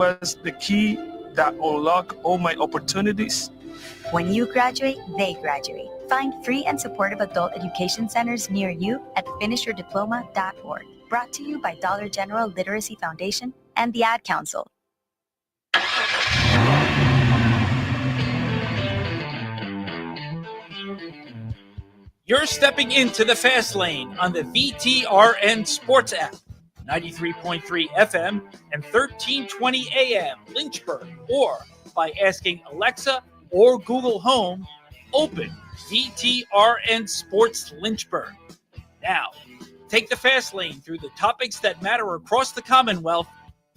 was the key that unlocked all my opportunities. When you graduate, they graduate. Find free and supportive adult education centers near you at finishyourdiploma.org. Brought to you by Dollar General Literacy Foundation and the Ad Council. You're stepping into the fast lane on the VTRN Sports app, 93.3 FM and 1320 AM Lynchburg, or by asking Alexa or Google Home, open VTRN Sports Lynchburg. Now, take the fast lane through the topics that matter across the Commonwealth.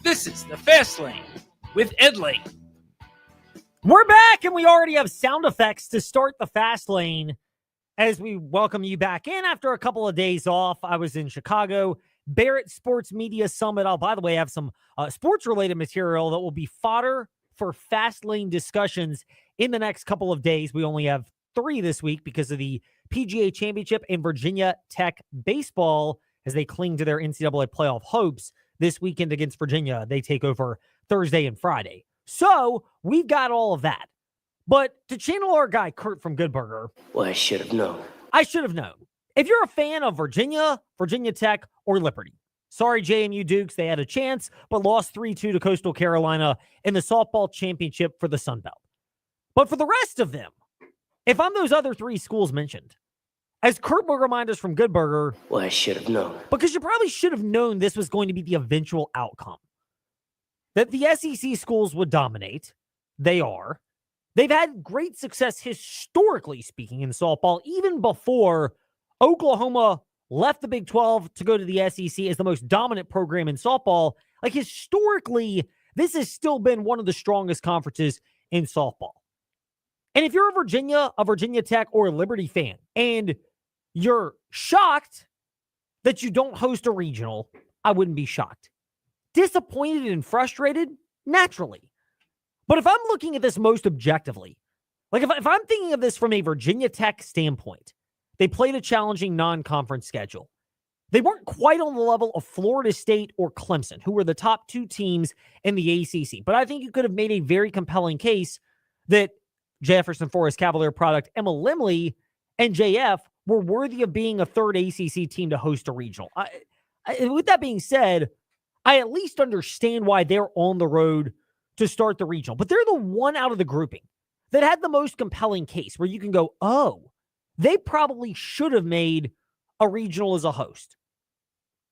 This is the Fast Lane with Ed Lane. We're back, and we already have sound effects to start the Fast Lane as we welcome you back in after a couple of days off. I was in Chicago, Barrett Sports Media Summit. I'll, by the way, have some sports-related material that will be fodder for Fast Lane discussions in the next couple of days. We only have 3 this week because of the PGA Championship and Virginia Tech baseball as they cling to their NCAA playoff hopes this weekend against Virginia. They take over Thursday and Friday. So we've got all of that. But to channel our guy, Kurt from Good Burger. Well, I should have known. I should have known. If you're a fan of Virginia, Virginia Tech, or Liberty, sorry, JMU Dukes, they had a chance, but lost 3-2 to Coastal Carolina in the softball championship for the Sun Belt. But for the rest of them, if I'm those other 3 schools mentioned, as Kurt will remind us from Good Burger, well, I should have known. Because you probably should have known this was going to be the eventual outcome. That the SEC schools would dominate. They are. They've had great success historically speaking in softball, even before Oklahoma left the Big 12 to go to the SEC as the most dominant program in softball. Like historically, this has still been one of the strongest conferences in softball. And if you're a Virginia Tech or a Liberty fan, and you're shocked that you don't host a regional, I wouldn't be shocked. Disappointed and frustrated? Naturally. But if I'm looking at this most objectively, like if I'm thinking of this from a Virginia Tech standpoint, they played a challenging non-conference schedule. They weren't quite on the level of Florida State or Clemson, who were the top 2 teams in the ACC. But I think you could have made a very compelling case that Jefferson Forest Cavalier product Emma Limley and JF were worthy of being a 3rd ACC team to host a regional. With that being said, I at least understand why they're on the road to start the regional. But they're the one out of the grouping that had the most compelling case where you can go, oh, they probably should have made a regional as a host.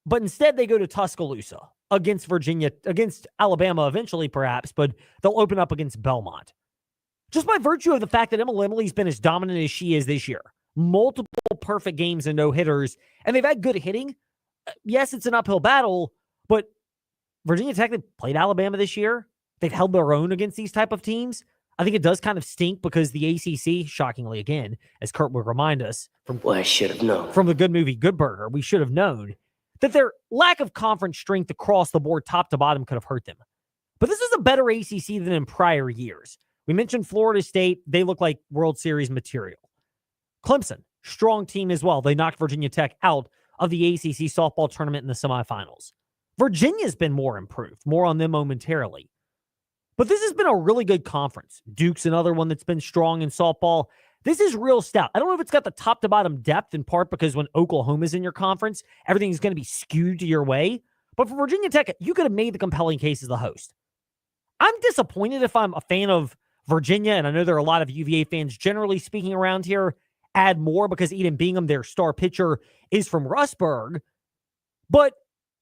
But instead they go to Tuscaloosa against Virginia, against Alabama eventually perhaps, but they'll open up against Belmont. Just by virtue of the fact that Emma Limley's been as dominant as she is this year. Multiple perfect games and no-hitters, and they've had good hitting. Yes, it's an uphill battle, but Virginia Tech, they played Alabama this year. They've held their own against these type of teams. I think it does kind of stink because the ACC, shockingly again, as Kurt would remind us from, well, I should have known. From the good movie Good Burger, we should have known that their lack of conference strength across the board, top to bottom, could have hurt them. But this is a better ACC than in prior years. We mentioned Florida State. They look like World Series material. Clemson, strong team as well. They knocked Virginia Tech out of the ACC softball tournament in the semifinals. Virginia's been more improved. More on them momentarily. But this has been a really good conference. Duke's another one that's been strong in softball. This is real stout. I don't know if it's got the top to bottom depth, in part because when Oklahoma's in your conference, everything's going to be skewed to your way. But for Virginia Tech, you could have made the compelling case as the host. I'm disappointed if I'm a fan of Virginia, and I know there are a lot of UVA fans generally speaking around here, add more because Eden Bingham, their star pitcher, is from Rustburg. But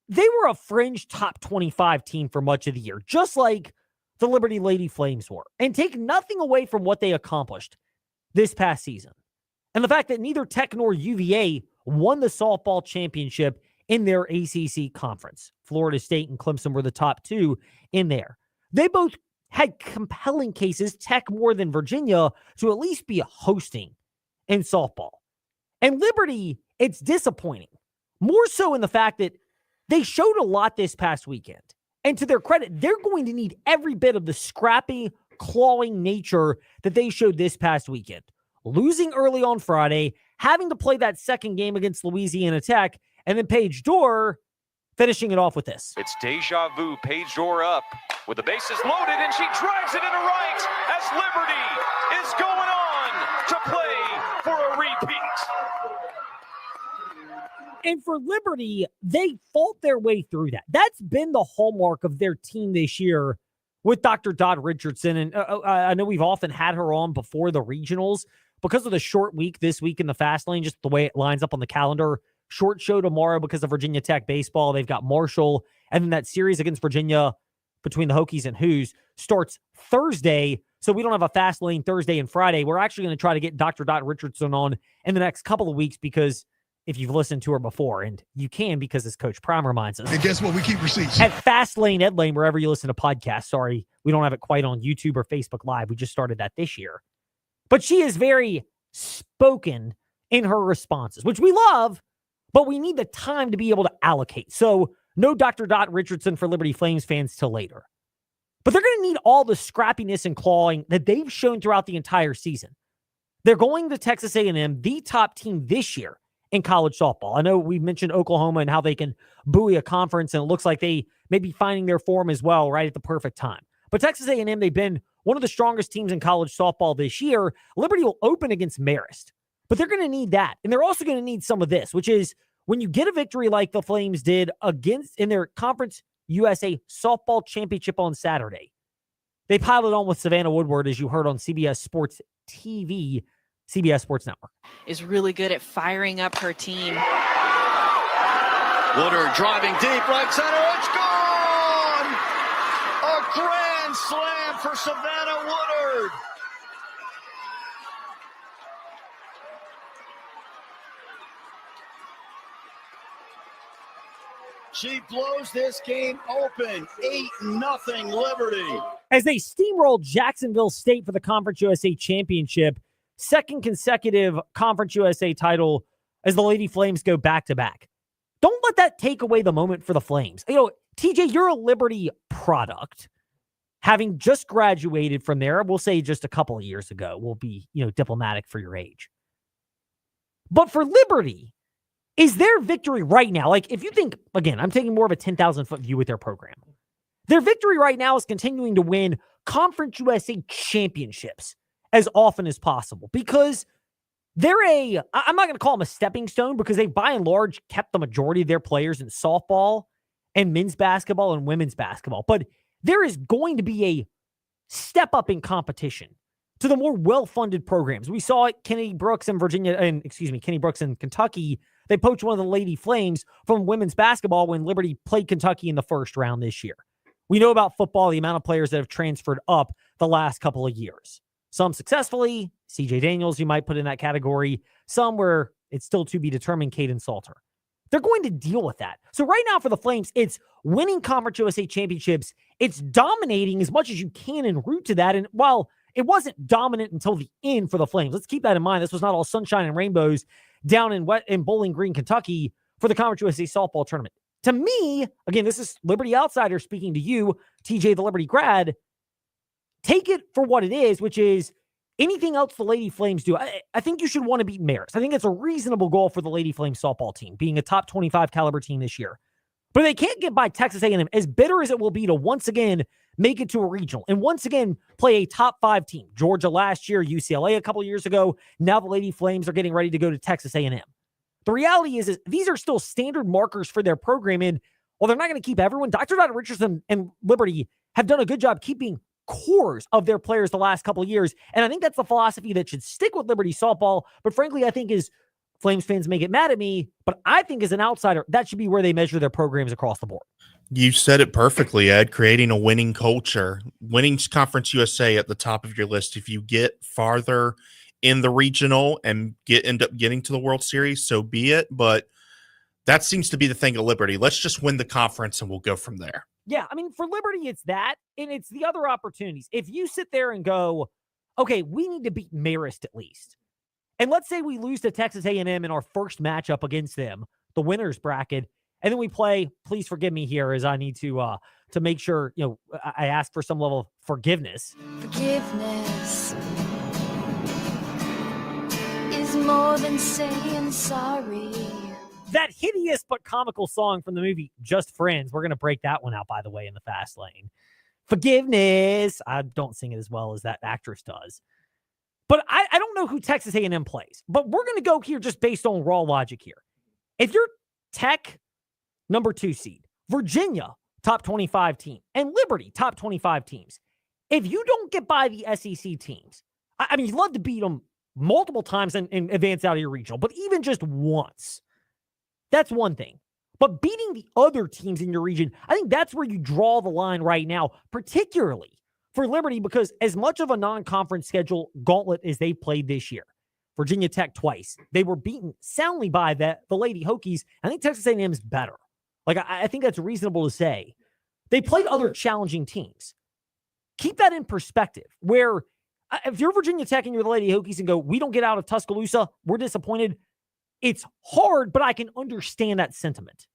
they were a fringe top 25 team for much of the year, just like the Liberty Lady Flames were. And take nothing away from what they accomplished this past season. And the fact that neither Tech nor UVA won the softball championship in their ACC conference. Florida State and Clemson were the top 2 in there. They both had compelling cases, Tech more than Virginia, to at least be hosting in softball. And Liberty, it's disappointing. More so in the fact that they showed a lot this past weekend. And to their credit, they're going to need every bit of the scrappy, clawing nature that they showed this past weekend. Losing early on Friday, having to play that second game against Louisiana Tech, and then Paige Dorr finishing it off with this. It's deja vu, page door up with the bases loaded, and she drives it into right as Liberty is going on to play for a repeat. And for Liberty, they fought their way through that. That's been the hallmark of their team this year with Dr. Dodd Richardson. And I know we've often had her on before the regionals because of the short week this week in the fast lane, just the way it lines up on the calendar. Short show tomorrow because of Virginia Tech baseball. They've got Marshall. And then that series against Virginia between the Hokies and Hoos starts Thursday. So we don't have a fast lane Thursday and Friday. We're actually going to try to get Dr. Dodd Richardson on in the next couple of weeks because if you've listened to her before, and you can because as Coach Prime reminds us. And guess what? We keep receipts. At Fastlane, Ed Lane, wherever you listen to podcasts. Sorry, we don't have it quite on YouTube or Facebook Live. We just started that this year. But she is very spoken in her responses, which we love, but we need the time to be able to allocate. So no Dr. Dodd Richardson for Liberty Flames fans till later. But they're going to need all the scrappiness and clawing that they've shown throughout the entire season. They're going to Texas A&M, the top team this year in college softball. I know we mentioned Oklahoma and how they can buoy a conference, and it looks like they may be finding their form as well right at the perfect time. But Texas A&M, they've been one of the strongest teams in college softball this year. Liberty will open against Marist, but they're going to need that. And they're also going to need some of this, which is when you get a victory like the Flames did in their Conference USA softball championship on Saturday. They piled on with Savannah Woodward, as you heard on CBS Sports TV, CBS Sports Network. Is really good at firing up her team. Woodard driving deep right center. It's gone! A grand slam for Savannah Woodard. She blows this game open. 8-0 Liberty. As they steamrolled Jacksonville State for the Conference USA Championship, second consecutive Conference USA title as the Lady Flames go back-to-back. Don't let that take away the moment for the Flames. You know, TJ, you're a Liberty product. Having just graduated from there, we'll say just a couple of years ago, we'll be, diplomatic for your age. But for Liberty, is their victory right now, like if you think, again, I'm taking more of a 10,000-foot view with their program. Their victory right now is continuing to win Conference USA championships as often as possible because they're I'm not going to call them a stepping stone because they by and large kept the majority of their players in softball and men's basketball and women's basketball. But there is going to be a step up in competition to the more well-funded programs. We saw it, Kenny Brooks in Kentucky. They poached one of the Lady Flames from women's basketball when Liberty played Kentucky in the first round this year. We know about football, the amount of players that have transferred up the last couple of years. Some successfully, CJ Daniels, you might put in that category. Some where it's still to be determined, Caden Salter. They're going to deal with that. So right now for the Flames, it's winning Conference USA championships. It's dominating as much as you can en route to that. And while it wasn't dominant until the end for the Flames, let's keep that in mind. This was not all sunshine and rainbows down in Bowling Green, Kentucky for the Conference USA softball tournament. To me, again, this is Liberty Outsider speaking to you, TJ, the Liberty grad. Take it for what it is, which is anything else the Lady Flames do. I think you should want to beat Marist. I think it's a reasonable goal for the Lady Flames softball team, being a top 25 caliber team this year. But they can't get by Texas A&M, as bitter as it will be to once again make it to a regional and once again play a top 5 team. Georgia last year, UCLA a couple years ago. Now the Lady Flames are getting ready to go to Texas A&M. The reality is these are still standard markers for their program. And while they're not going to keep everyone, Dr. Dodd Richardson and Liberty have done a good job keeping cores of their players the last couple of years. And I think that's the philosophy that should stick with Liberty softball. But frankly, I think as Flames fans may get mad at me, but I think as an outsider, that should be where they measure their programs across the board. You said it perfectly, Ed, creating a winning culture, winning Conference USA at the top of your list. If you get farther in the regional and end up getting to the World Series, so be it. But that seems to be the thing at Liberty. Let's just win the conference and we'll go from there. Yeah, I mean, for Liberty, it's that, and it's the other opportunities. If you sit there and go, okay, we need to beat Marist at least, and let's say we lose to Texas A&M in our first matchup against them, the winner's bracket, and then we play, please forgive me here as I need to make sure, I ask for some level of forgiveness. Forgiveness is more than saying sorry. That hideous but comical song from the movie Just Friends. We're going to break that one out, by the way, in the fast lane. Forgiveness. I don't sing it as well as that actress does. But I don't know who Texas A&M plays. But we're going to go here just based on raw logic here. If you're Tech, number 2 seed, Virginia, top 25 team, and Liberty, top 25 teams, if you don't get by the SEC teams, I mean, you'd love to beat them multiple times and advance out of your regional, but even just once, that's one thing. But beating the other teams in your region, I think that's where you draw the line right now, particularly for Liberty, because as much of a non-conference schedule gauntlet as they played this year, Virginia Tech twice, they were beaten soundly by the Lady Hokies. I think Texas A&M is better. Like, I think that's reasonable to say. They played other challenging teams. Keep that in perspective, where if you're Virginia Tech and you're the Lady Hokies and go, we don't get out of Tuscaloosa, we're disappointed. It's hard, but I can understand that sentiment.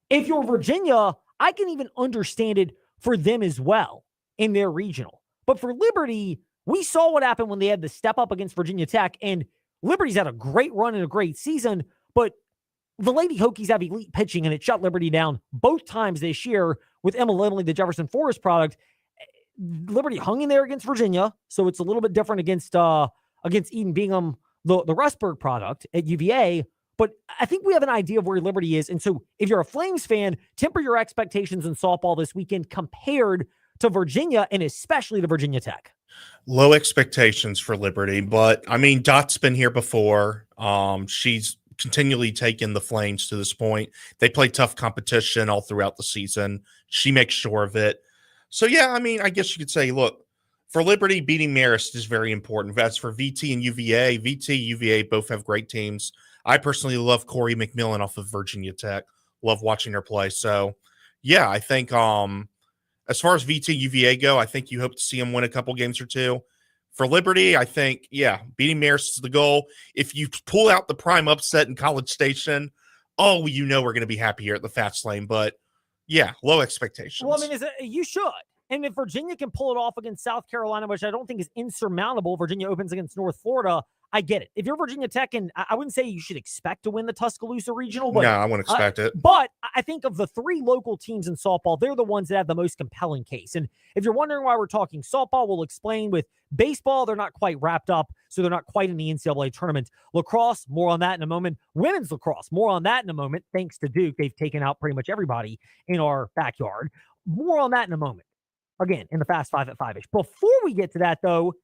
If you're Virginia, I can even understand it for them as well in their regional. But for Liberty, we saw what happened when they had to step up against Virginia Tech, and Liberty's had a great run and a great season, but the Lady Hokies have elite pitching, and it shut Liberty down both times this year with Emma Lemley, the Jefferson Forest product. Liberty hung in there against Virginia, so it's a little bit different against Eden Bingham, the Rustburg product at UVA. But I think we have an idea of where Liberty is. And so if you're a Flames fan, temper your expectations in softball this weekend compared to Virginia, and especially to Virginia Tech. Low expectations for Liberty, but I mean, Dot's been here before. She's continually taken the Flames to this point. They play tough competition all throughout the season. She makes sure of it. So, yeah, I mean, I guess you could say, look, for Liberty, beating Marist is very important. As for VT and UVA, VT, UVA both have great teams. I personally love Corey McMillan off of Virginia Tech. Love watching her play. So, yeah, I think as far as VT, UVA go, I think you hope to see them win a couple games or two. For Liberty, I think, yeah, beating Marist is the goal. If you pull out the prime upset in College Station, we're going to be happy here at the fast lane. But, yeah, low expectations. Well, I mean, you should. And if Virginia can pull it off against South Carolina, which I don't think is insurmountable, Virginia opens against North Florida, I get it. If you're Virginia Tech, and I wouldn't say you should expect to win the Tuscaloosa Regional. But, no, I wouldn't expect it. But I think of the 3 local teams in softball, they're the ones that have the most compelling case. And if you're wondering why we're talking softball, we'll explain. With baseball, they're not quite wrapped up, so they're not quite in the NCAA tournament. Lacrosse, more on that in a moment. Women's lacrosse, more on that in a moment. Thanks to Duke, they've taken out pretty much everybody in our backyard. More on that in a moment. Again, in the Fast Five at 5-ish. Before we get to that, though,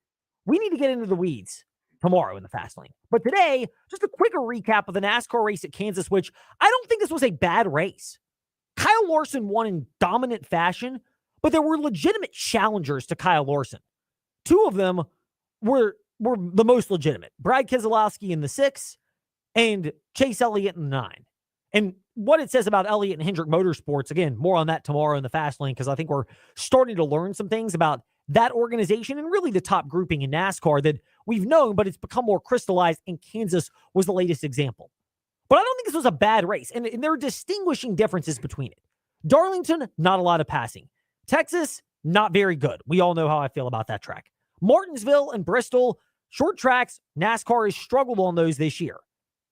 we need to get into the weeds tomorrow in the fast lane. But today, just a quicker recap of the NASCAR race at Kansas, which I don't think this was a bad race. Kyle Larson won in dominant fashion, but there were legitimate challengers to Kyle Larson. 2 of them were the most legitimate. Brad Keselowski in the 6 and Chase Elliott in the 9. And what it says about Elliott and Hendrick Motorsports, again, more on that tomorrow in the fast lane, because I think we're starting to learn some things about that organization and really the top grouping in NASCAR that we've known, but it's become more crystallized, and Kansas was the latest example. But I don't think this was a bad race, and there are distinguishing differences between it. Darlington, not a lot of passing. Texas, not very good. We all know how I feel about that track. Martinsville and Bristol, short tracks, NASCAR has struggled on those this year.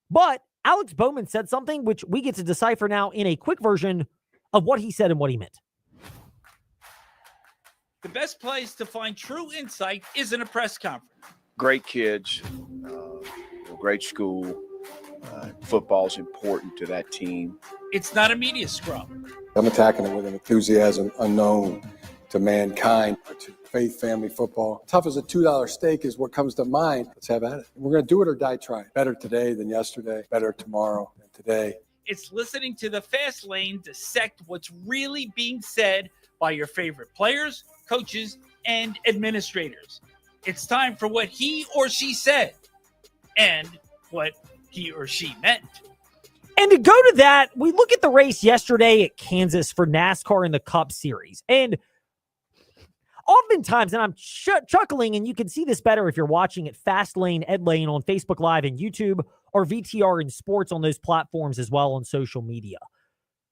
But Alex Bowman said something which we get to decipher now in a quick version of what he said and what he meant. The best place to find true insight is in a press conference. Great kids, great school. Football's important to that team. It's not a media scrum. I'm attacking it with an enthusiasm unknown to mankind, to faith, family, football. Tough as a $2 steak is what comes to mind. Let's have at it. We're going to do it or die trying. Better today than yesterday. Better tomorrow than today. It's listening to the Fast Lane dissect what's really being said by your favorite players, coaches, and administrators. It's time for what he or she said and what he or she meant. And to go to that, we look at the race yesterday at Kansas for NASCAR in the Cup Series. And oftentimes, and I'm chuckling, and you can see this better if you're watching at Fast Lane, Ed Lane on Facebook Live and YouTube, or VTR in Sports on those platforms as well on social media.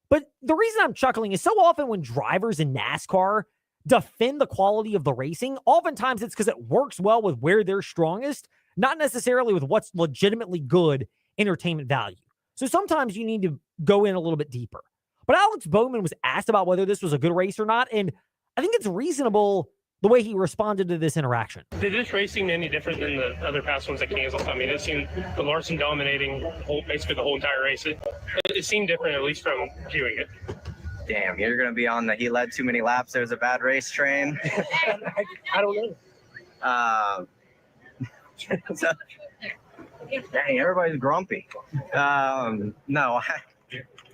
But the reason I'm chuckling is so often when drivers in NASCAR defend the quality of the racing, oftentimes it's because it works well with where they're strongest, not necessarily with what's legitimately good entertainment value. So sometimes you need to go in a little bit deeper. But Alex Bowman was asked about whether this was a good race or not, and I think it's reasonable the way he responded to this interaction. Did this race seem any different than the other past ones at Kansas? I mean, it seemed the Larson dominating basically the whole entire race. It seemed different, at least from viewing it. Damn, you're going to be on the he led too many laps, there's a bad race train. I don't know. Dang, everybody's grumpy. No,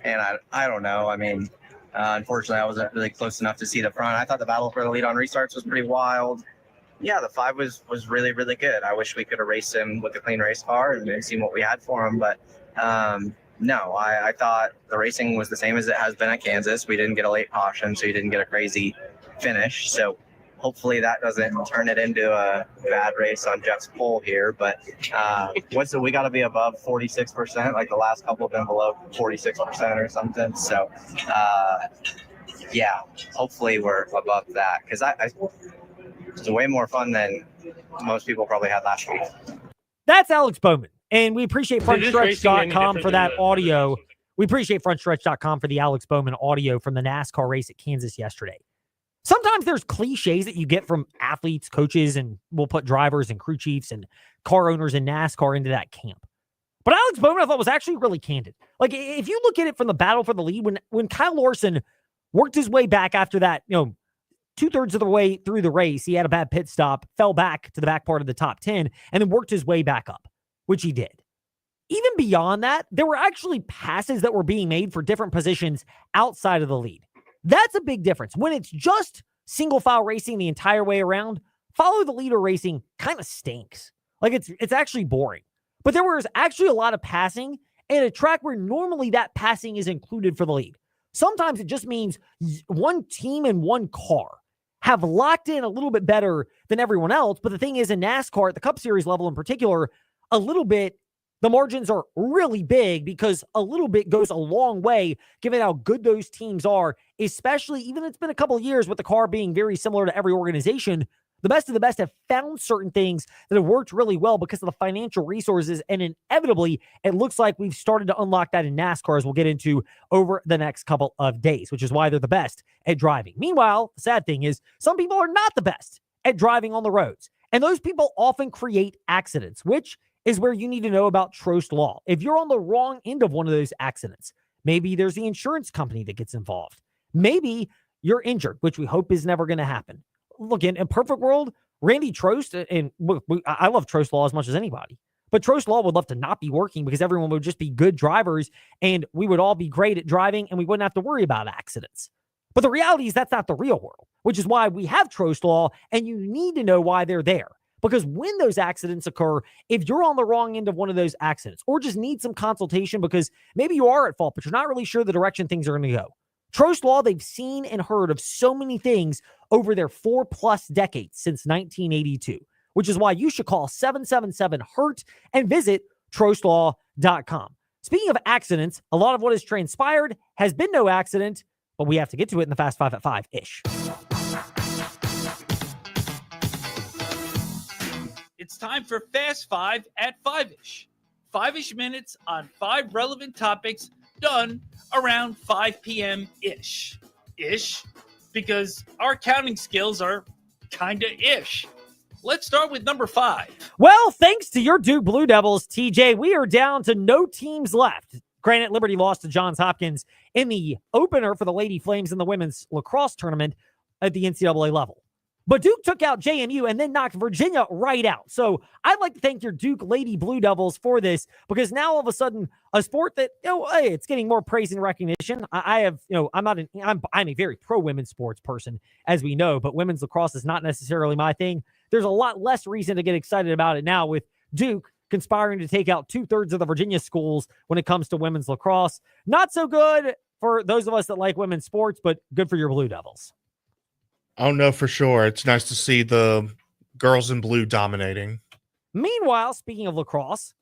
and I don't know. I mean, unfortunately, I wasn't really close enough to see the front. I thought the battle for the lead on restarts was pretty wild. Yeah, the 5 was really, really good. I wish we could have raced him with a clean race car and seen what we had for him. But no, I thought the racing was the same as it has been at Kansas. We didn't get a late caution, so you didn't get a crazy finish. So hopefully that doesn't turn it into a bad race on Jeff's pole here. But we got to be above 46%. Like the last couple have been below 46% or something. So yeah, hopefully we're above that, because it's way more fun than most people probably had last week. That's Alex Bowman. And we appreciate Frontstretch.com for that audio. We appreciate Frontstretch.com for the Alex Bowman audio from the NASCAR race at Kansas yesterday. Sometimes there's cliches that you get from athletes, coaches, and we'll put drivers and crew chiefs and car owners in NASCAR into that camp. But Alex Bowman, I thought, was actually really candid. Like, if you look at it from the battle for the lead, when Kyle Larson worked his way back after that, 2/3 of the way through the race, he had a bad pit stop, fell back to the back part of the top 10, and then worked his way back up, which he did. Even beyond that, there were actually passes that were being made for different positions outside of the lead. That's a big difference. When it's just single file racing the entire way around, follow the leader racing kind of stinks. Like it's actually boring. But there was actually a lot of passing and a track where normally that passing is included for the lead. Sometimes it just means one team and one car have locked in a little bit better than everyone else. But the thing is, in NASCAR, at the Cup Series level in particular, the margins are really big because a little bit goes a long way given how good those teams are, especially even if it's been a couple of years with the car being very similar to every organization. The best of the best have found certain things that have worked really well because of the financial resources, and inevitably, it looks like we've started to unlock that in NASCAR, as we'll get into over the next couple of days, which is why they're the best at driving. Meanwhile, the sad thing is some people are not the best at driving on the roads, and those people often create accidents, which is where you need to know about Trost Law. If you're on the wrong end of one of those accidents, maybe there's the insurance company that gets involved. Maybe you're injured, which we hope is never going to happen. Look, in a perfect world, Randy Trost, and I love Trost Law as much as anybody, but Trost Law would love to not be working because everyone would just be good drivers and we would all be great at driving and we wouldn't have to worry about accidents. But the reality is that's not the real world, which is why we have Trost Law, and you need to know why they're there. Because when those accidents occur, if you're on the wrong end of one of those accidents or just need some consultation because maybe you are at fault, but you're not really sure the direction things are going to go, Trost Law, they've seen and heard of so many things over their 4+ decades since 1982, which is why you should call 777-HURT and visit trostlaw.com. Speaking of accidents, a lot of what has transpired has been no accident, but we have to get to it in the Fast Five at 5-ish. It's time for Fast Five at 5-ish. 5-ish minutes on 5 relevant topics done around 5 p.m.-ish. Ish, because our counting skills are kind of ish. Let's start with number 5. Well, thanks to your Duke Blue Devils, TJ, we are down to no teams left. Granted, Liberty lost to Johns Hopkins in the opener for the Lady Flames in the women's lacrosse tournament at the NCAA level. But Duke took out JMU and then knocked Virginia right out. So I'd like to thank your Duke Lady Blue Devils for this, because now all of a sudden a sport that, hey, it's getting more praise and recognition. I'm a very pro women's sports person, as we know, but women's lacrosse is not necessarily my thing. There's a lot less reason to get excited about it now with Duke conspiring to take out 2/3 of the Virginia schools when it comes to women's lacrosse. Not so good for those of us that like women's sports, but good for your Blue Devils. Oh, no, for sure. It's nice to see the girls in blue dominating. Meanwhile, speaking of lacrosse,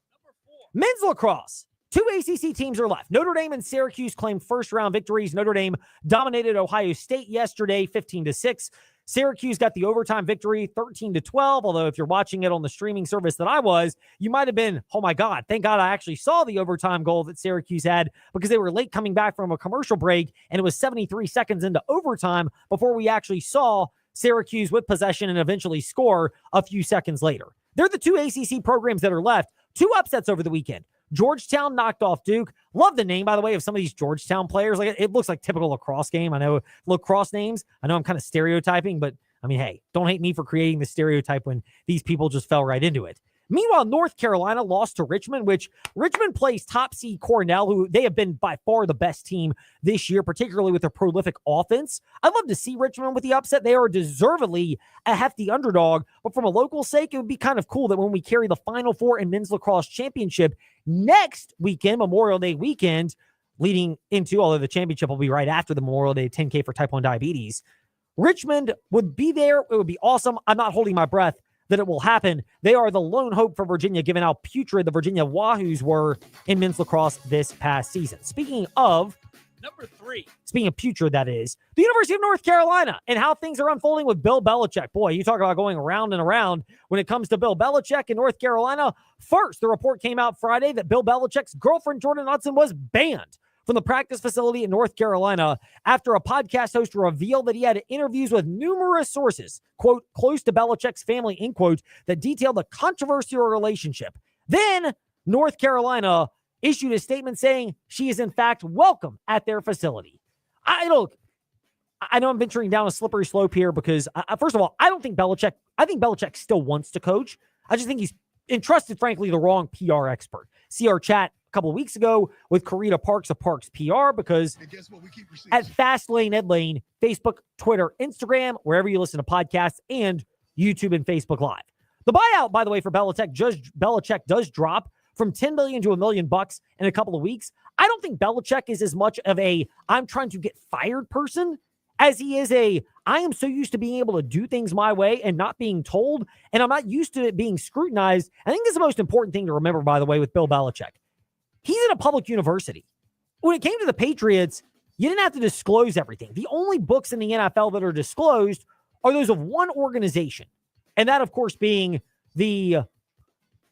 men's lacrosse, 2 ACC teams are left. Notre Dame and Syracuse claimed first-round victories. Notre Dame dominated Ohio State yesterday, 15-6. Syracuse got the overtime victory 13-12, although if you're watching it on the streaming service that I was, you might have been, oh my God, thank God I actually saw the overtime goal that Syracuse had because they were late coming back from a commercial break, and it was 73 seconds into overtime before we actually saw Syracuse with possession and eventually score a few seconds later. They're the two ACC programs that are left. Two upsets over the weekend. Georgetown knocked off Duke. Love the name, by the way, of some of these Georgetown players. Like, it looks like typical lacrosse game. I know lacrosse names. I know I'm kind of stereotyping, but I mean, hey, don't hate me for creating the stereotype when these people just fell right into it. Meanwhile, North Carolina lost to Richmond, which Richmond plays top seed Cornell, who they have been by far the best team this year, particularly with their prolific offense. I'd love to see Richmond with the upset. They are deservedly a hefty underdog, but from a local sake, it would be kind of cool that when we carry the Final Four in men's lacrosse championship next weekend, Memorial Day weekend, leading into, although the championship will be right after the Memorial Day 10K for type 1 diabetes, Richmond would be there. It would be awesome. I'm not holding my breath that it will happen. They are the lone hope for Virginia, given how putrid the Virginia Wahoos were in men's lacrosse this past season. Speaking of putrid, that is, the University of North Carolina and how things are unfolding with Bill Belichick. Boy, you talk about going around and around when it comes to Bill Belichick in North Carolina. First, the report came out Friday that Bill Belichick's girlfriend, Jordan Hudson, was banned from the practice facility in North Carolina after a podcast host revealed that he had interviews with numerous sources, quote, close to Belichick's family, end quote, that detailed the controversial relationship. Then North Carolina issued a statement saying she is in fact welcome at their facility. I know I'm venturing down a slippery slope here because, first of all, I think Belichick still wants to coach. I just think he's entrusted, frankly, the wrong PR expert. See our chat couple of weeks ago with Karita Parks of Parks PR, because at Fastlane Ed Lane, Facebook, Twitter, Instagram, wherever you listen to podcasts, and YouTube and Facebook Live. The buyout, by the way, for Belichick does drop from $10 million to $1 million in a couple of weeks. I don't think Belichick is as much of a I'm trying to get fired person as he is I am so used to being able to do things my way and not being told, and I'm not used to it being scrutinized. I think this is the most important thing to remember, by the way, with Bill Belichick. He's in a public university. When it came to the Patriots, you didn't have to disclose everything. The only books in the NFL that are disclosed are those of one organization, and that, of course, being the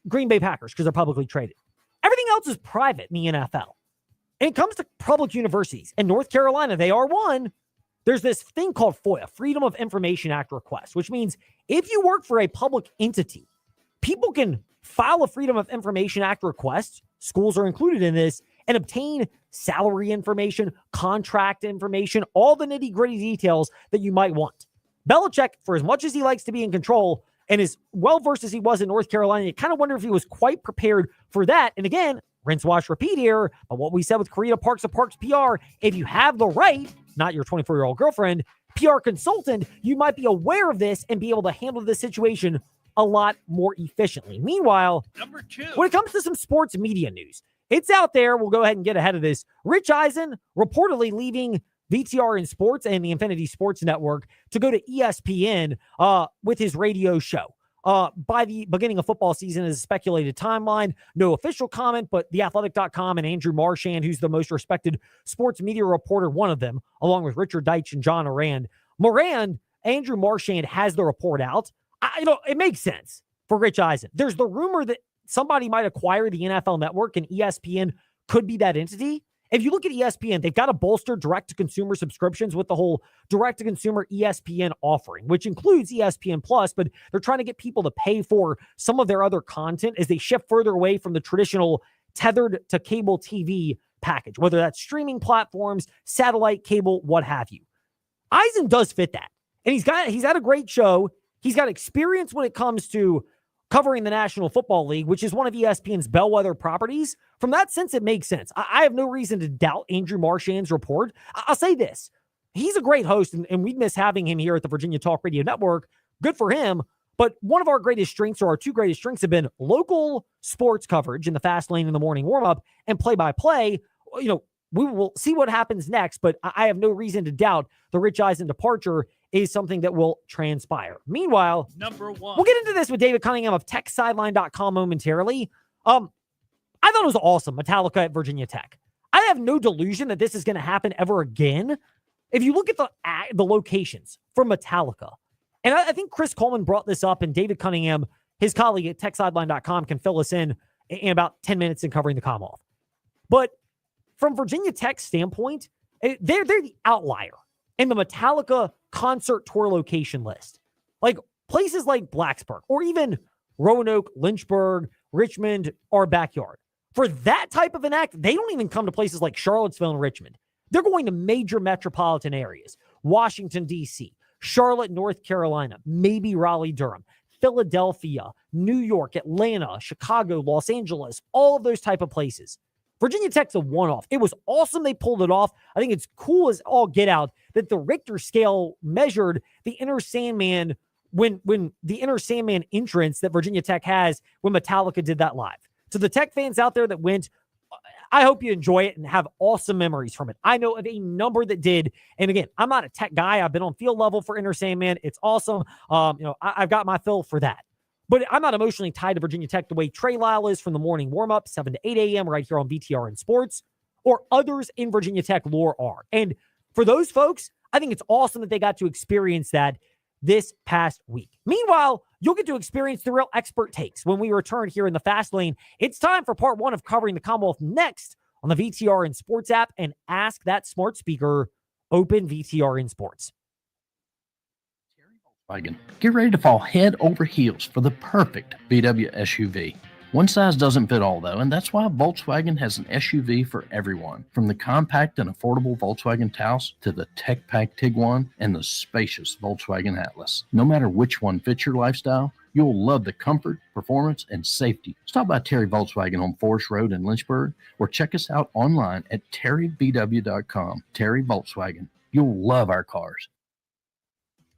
Green Bay Packers, because they're publicly traded. Everything else is private in the NFL. And it comes to public universities. In North Carolina, they are one. There's this thing called FOIA, Freedom of Information Act request, which means if you work for a public entity, people can file a Freedom of Information Act request, schools are included in this, and obtain salary information, contract information, all the nitty-gritty details that you might want. Belichick, for as much as he likes to be in control and as well-versed as he was in North Carolina, you kind of wonder if he was quite prepared for that. And again, rinse, wash, repeat here, but what we said with Karita Parks of Parks PR, if you have the right, not your 24-year-old girlfriend, PR consultant, you might be aware of this and be able to handle this situation a lot more efficiently. Meanwhile, Number 2, when it comes to some sports media news, it's out there. We'll go ahead and get ahead of this. Rich Eisen reportedly leaving VTR in Sports and the Infinity Sports Network to go to ESPN with his radio show. By the beginning of football season is a speculated timeline. No official comment, but theathletic.com and Andrew Marchand, who's the most respected sports media reporter, one of them, along with Richard Deitch and John Moran. Andrew Marchand has the report out. It makes sense for Rich Eisen. There's the rumor that somebody might acquire the NFL Network and ESPN could be that entity. If you look at ESPN, they've got to bolster direct-to-consumer subscriptions with the whole direct-to-consumer ESPN offering, which includes ESPN Plus, but they're trying to get people to pay for some of their other content as they shift further away from the traditional tethered to cable TV package, whether that's streaming platforms, satellite, cable, what have you. Eisen does fit that. And he's had a great show. He's got experience when it comes to covering the National Football League, which is one of ESPN's bellwether properties. From that sense, it makes sense. I have no reason to doubt Andrew Marchand's report. I'll say this. He's a great host, and we miss having him here at the Virginia Talk Radio Network. Good for him. But one of our greatest strengths, or our two greatest strengths, have been local sports coverage in the fast lane in the morning warm-up and play-by-play. We will see what happens next, but I have no reason to doubt the Rich Eisen departure is something that will transpire. Meanwhile, Number 1, we'll get into this with David Cunningham of TechSideline.com momentarily. I thought it was awesome, Metallica at Virginia Tech. I have no delusion that this is going to happen ever again. If you look at the locations for Metallica, And I think Chris Coleman brought this up, and David Cunningham, his colleague at TechSideline.com, can fill us in about 10 minutes in covering the Commonwealth. But from Virginia Tech's standpoint, they're the outlier in the Metallica concert tour location list. Like places like Blacksburg or even Roanoke, Lynchburg, Richmond, our backyard. For that type of an act, they don't even come to places like Charlottesville and Richmond. They're going to major metropolitan areas. Washington, D.C., Charlotte, North Carolina, maybe Raleigh-Durham, Philadelphia, New York, Atlanta, Chicago, Los Angeles, all of those type of places. Virginia Tech's a one-off. It was awesome they pulled it off. I think it's cool as all get out that the Richter scale measured the Enter Sandman when the Enter Sandman entrance that Virginia Tech has when Metallica did that live. To the Tech fans out there that went, I hope you enjoy it and have awesome memories from it. I know of a number that did. And again, I'm not a Tech guy. I've been on field level for Enter Sandman. It's awesome. I've got my fill for that. But I'm not emotionally tied to Virginia Tech the way Trey Lyle is from the morning warm-up, 7 to 8 a.m. right here on VTRN Sports, or others in Virginia Tech lore are. And for those folks, I think it's awesome that they got to experience that this past week. Meanwhile, you'll get to experience the real expert takes when we return here in the Fast Lane. It's time for part one of covering the Commonwealth next on the VTRN Sports app, and Ask That Smart Speaker, open VTRN Sports. Get ready to fall head over heels for the perfect VW SUV. One size doesn't fit all, though, and that's why Volkswagen has an SUV for everyone. From the compact and affordable Volkswagen Taos to the tech-packed Tiguan and the spacious Volkswagen Atlas. No matter which one fits your lifestyle, you'll love the comfort, performance, and safety. Stop by Terry Volkswagen on Forest Road in Lynchburg or check us out online at terryvw.com. Terry Volkswagen. You'll love our cars.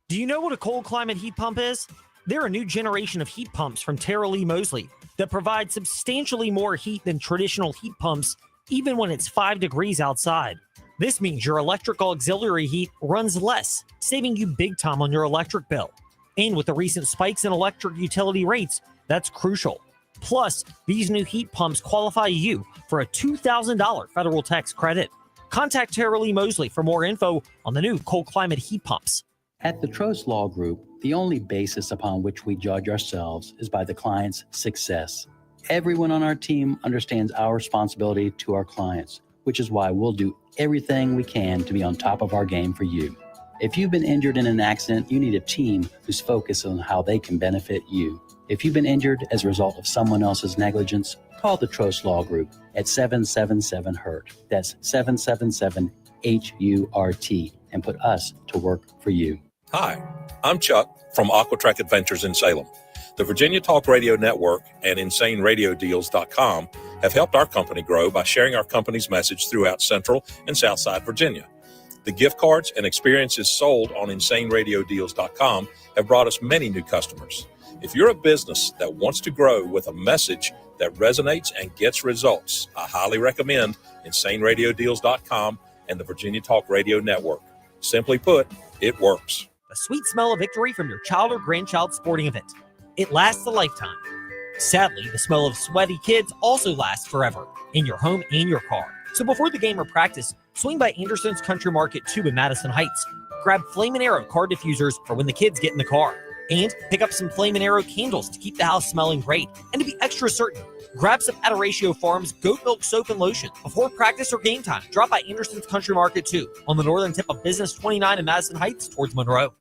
Do you know what a cold climate heat pump is? They're a new generation of heat pumps from Tara Lee Mosley that provide substantially more heat than traditional heat pumps, even when it's 5 degrees outside. This means your electrical auxiliary heat runs less, saving you big time on your electric bill. And with the recent spikes in electric utility rates, that's crucial. Plus, these new heat pumps qualify you for a $2,000 federal tax credit. Contact Tara Lee Mosley for more info on the new cold climate heat pumps. At the Trost Law Group, the only basis upon which we judge ourselves is by the client's success. Everyone on our team understands our responsibility to our clients, which is why we'll do everything we can to be on top of our game for you. If you've been injured in an accident, you need a team who's focused on how they can benefit you. If you've been injured as a result of someone else's negligence, call the Trost Law Group at 777-HURT. That's 777-HURT, and put us to work for you. Hi, I'm Chuck from Aquatrack Adventures in Salem. The Virginia Talk Radio Network and InsaneRadioDeals.com have helped our company grow by sharing our company's message throughout Central and Southside Virginia. The gift cards and experiences sold on InsaneRadioDeals.com have brought us many new customers. If you're a business that wants to grow with a message that resonates and gets results, I highly recommend InsaneRadioDeals.com and the Virginia Talk Radio Network. Simply put, it works. The sweet smell of victory from your child or grandchild sporting event. It lasts a lifetime. Sadly, the smell of sweaty kids also lasts forever in your home and your car. So before the game or practice, swing by Anderson's Country Market 2 in Madison Heights. Grab Flame & Arrow car diffusers for when the kids get in the car. And pick up some Flame & Arrow candles to keep the house smelling great. And to be extra certain, grab some Adoratio Farms goat milk soap and lotion. Before practice or game time, drop by Anderson's Country Market 2 on the northern tip of Business 29 in Madison Heights towards Monroe.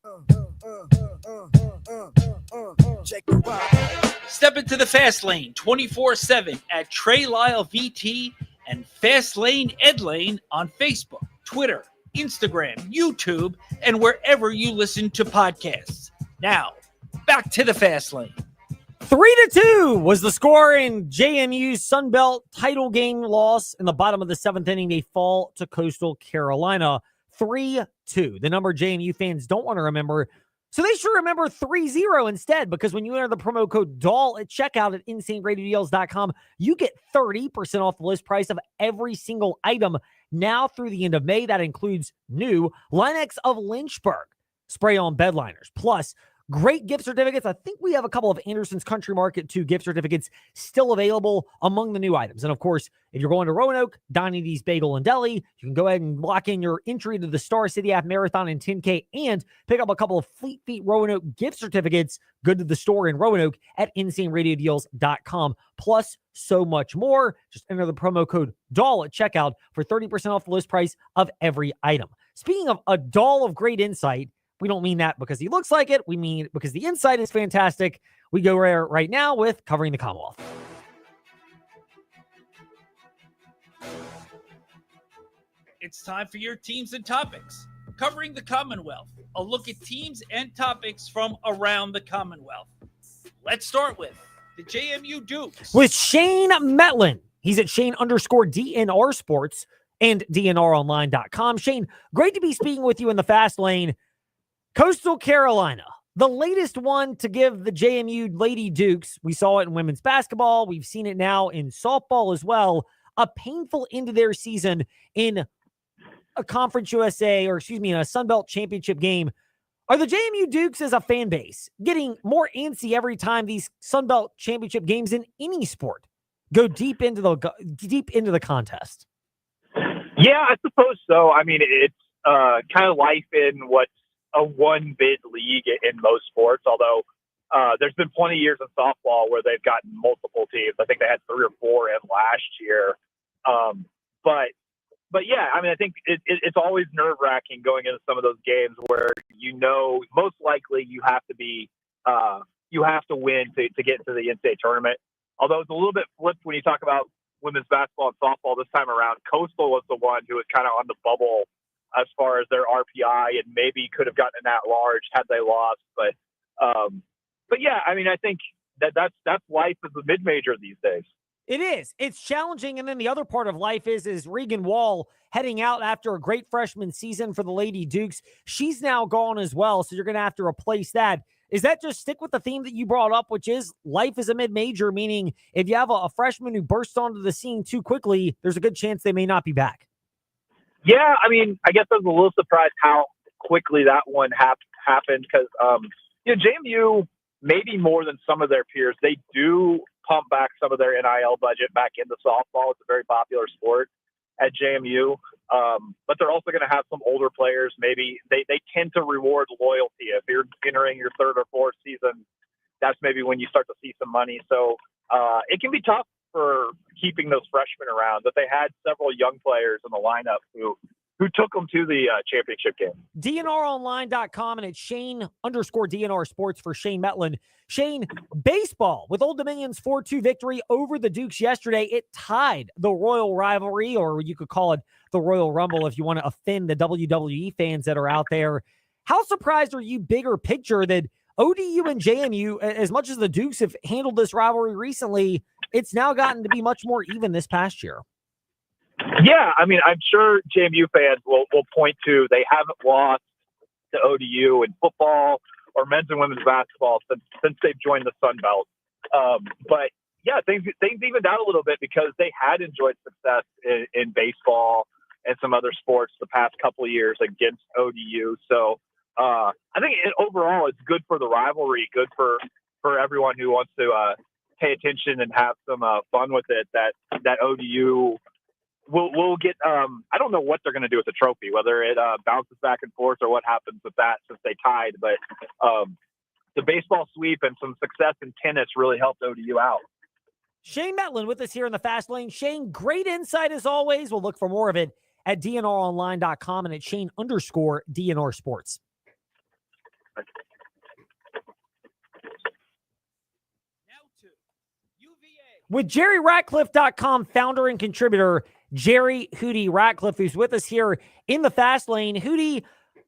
Step into the Fast Lane 24/7 at Trey Lyle VT and Fast Lane Ed Lane on Facebook, Twitter, Instagram, YouTube, and wherever you listen to podcasts. Now, back to the Fast Lane. 3-2 was the score in JMU's Sunbelt title game loss. In the bottom of the 7th inning, they fall to Coastal Carolina. 3-2. The number JMU fans don't want to remember. So they should remember 3-0 instead, because when you enter the promo code DAWL at checkout at InsaneRadioDeals.com, you get 30% off the list price of every single item now through the end of May. That includes new Linex of Lynchburg spray-on bed liners, plus Great gift certificates. I think we have a couple of Anderson's Country Market 2 gift certificates still available among the new items. And of course, if you're going to Roanoke, Donnie D's Bagel and Deli, you can go ahead and lock in your entry to the Star City Half Marathon and 10K and pick up a couple of Fleet Feet Roanoke gift certificates good to the store in Roanoke at InsaneRadioDeals.com. Plus, so much more. Just enter the promo code DAWL at checkout for 30% off the list price of every item. Speaking of a doll of great insight, we don't mean that because he looks like it. We mean because the insight is fantastic. We go there right now with Covering the Commonwealth. It's time for your teams and topics. Covering the Commonwealth, a look at teams and topics from around the Commonwealth. Let's start with the JMU Dukes. With Shane Metlin. He's at Shane_DNR Sports and DNRonline.com. Shane, great to be speaking with you in the fast lane. Coastal Carolina, the latest one to give the JMU Lady Dukes, we saw it in women's basketball, we've seen it now in softball as well, a painful end to their season in a Conference USA, or excuse me, in a Sunbelt Championship game. Are the JMU Dukes as a fan base getting more antsy every time these Sunbelt Championship games in any sport go deep into the contest? Yeah, I suppose so. I mean, it's kind of life in what's a one-bid league in most sports, although there's been plenty of years in softball where they've gotten multiple teams. I think they had 3 or 4 in last year. But yeah, I mean, I think it's always nerve-wracking going into some of those games where, most likely you have to win to get into the NCAA tournament. Although it's a little bit flipped when you talk about women's basketball and softball this time around. Coastal was the one who was kind of on the bubble as far as their RPI, and maybe could have gotten that large had they lost. But yeah, I mean, I think that's life as a mid-major these days. It is. It's challenging. And then the other part of life is Regan Wall heading out after a great freshman season for the Lady Dukes. She's now gone as well, so you're going to have to replace that. Is that just stick with the theme that you brought up, which is life is a mid-major, meaning if you have a freshman who bursts onto the scene too quickly, there's a good chance they may not be back? Yeah, I mean, I guess I was a little surprised how quickly that one happened because, JMU, maybe more than some of their peers, they do pump back some of their NIL budget back into softball. It's a very popular sport at JMU, but they're also going to have some older players. Maybe they tend to reward loyalty. If you're entering your 3rd or 4th season, that's maybe when you start to see some money. So it can be tough for keeping those freshmen around, but they had several young players in the lineup who took them to the championship game. DNRonline.com, and it's Shane_DNR Sports for Shane Metlin. Shane, baseball with Old Dominion's 4-2 victory over the Dukes yesterday. It tied the Royal rivalry, or you could call it the Royal Rumble if you want to offend the WWE fans that are out there. How surprised are you, bigger picture, that ODU and JMU, as much as the Dukes have handled this rivalry recently, it's now gotten to be much more even this past year? Yeah, I mean, I'm sure JMU fans will point to they haven't lost to ODU in football or men's and women's basketball since they've joined the Sun Belt. But yeah, things evened out a little bit because they had enjoyed success in baseball and some other sports the past couple of years against ODU. So I think overall it's good for the rivalry, good for everyone who wants to pay attention and have some fun with it. That ODU we'll get. I don't know what they're going to do with the trophy, whether it bounces back and forth or what happens with that since they tied. But the baseball sweep and some success in tennis really helped ODU out. Shane Metlin with us here in the Fast Lane. Shane, great insight as always. We'll look for more of it at DNRonline.com and at Shane_DNR Sports. With JerryRatcliffe.com founder and contributor Jerry Hootie Ratcliffe, who's with us here in the Fast Lane. Hootie,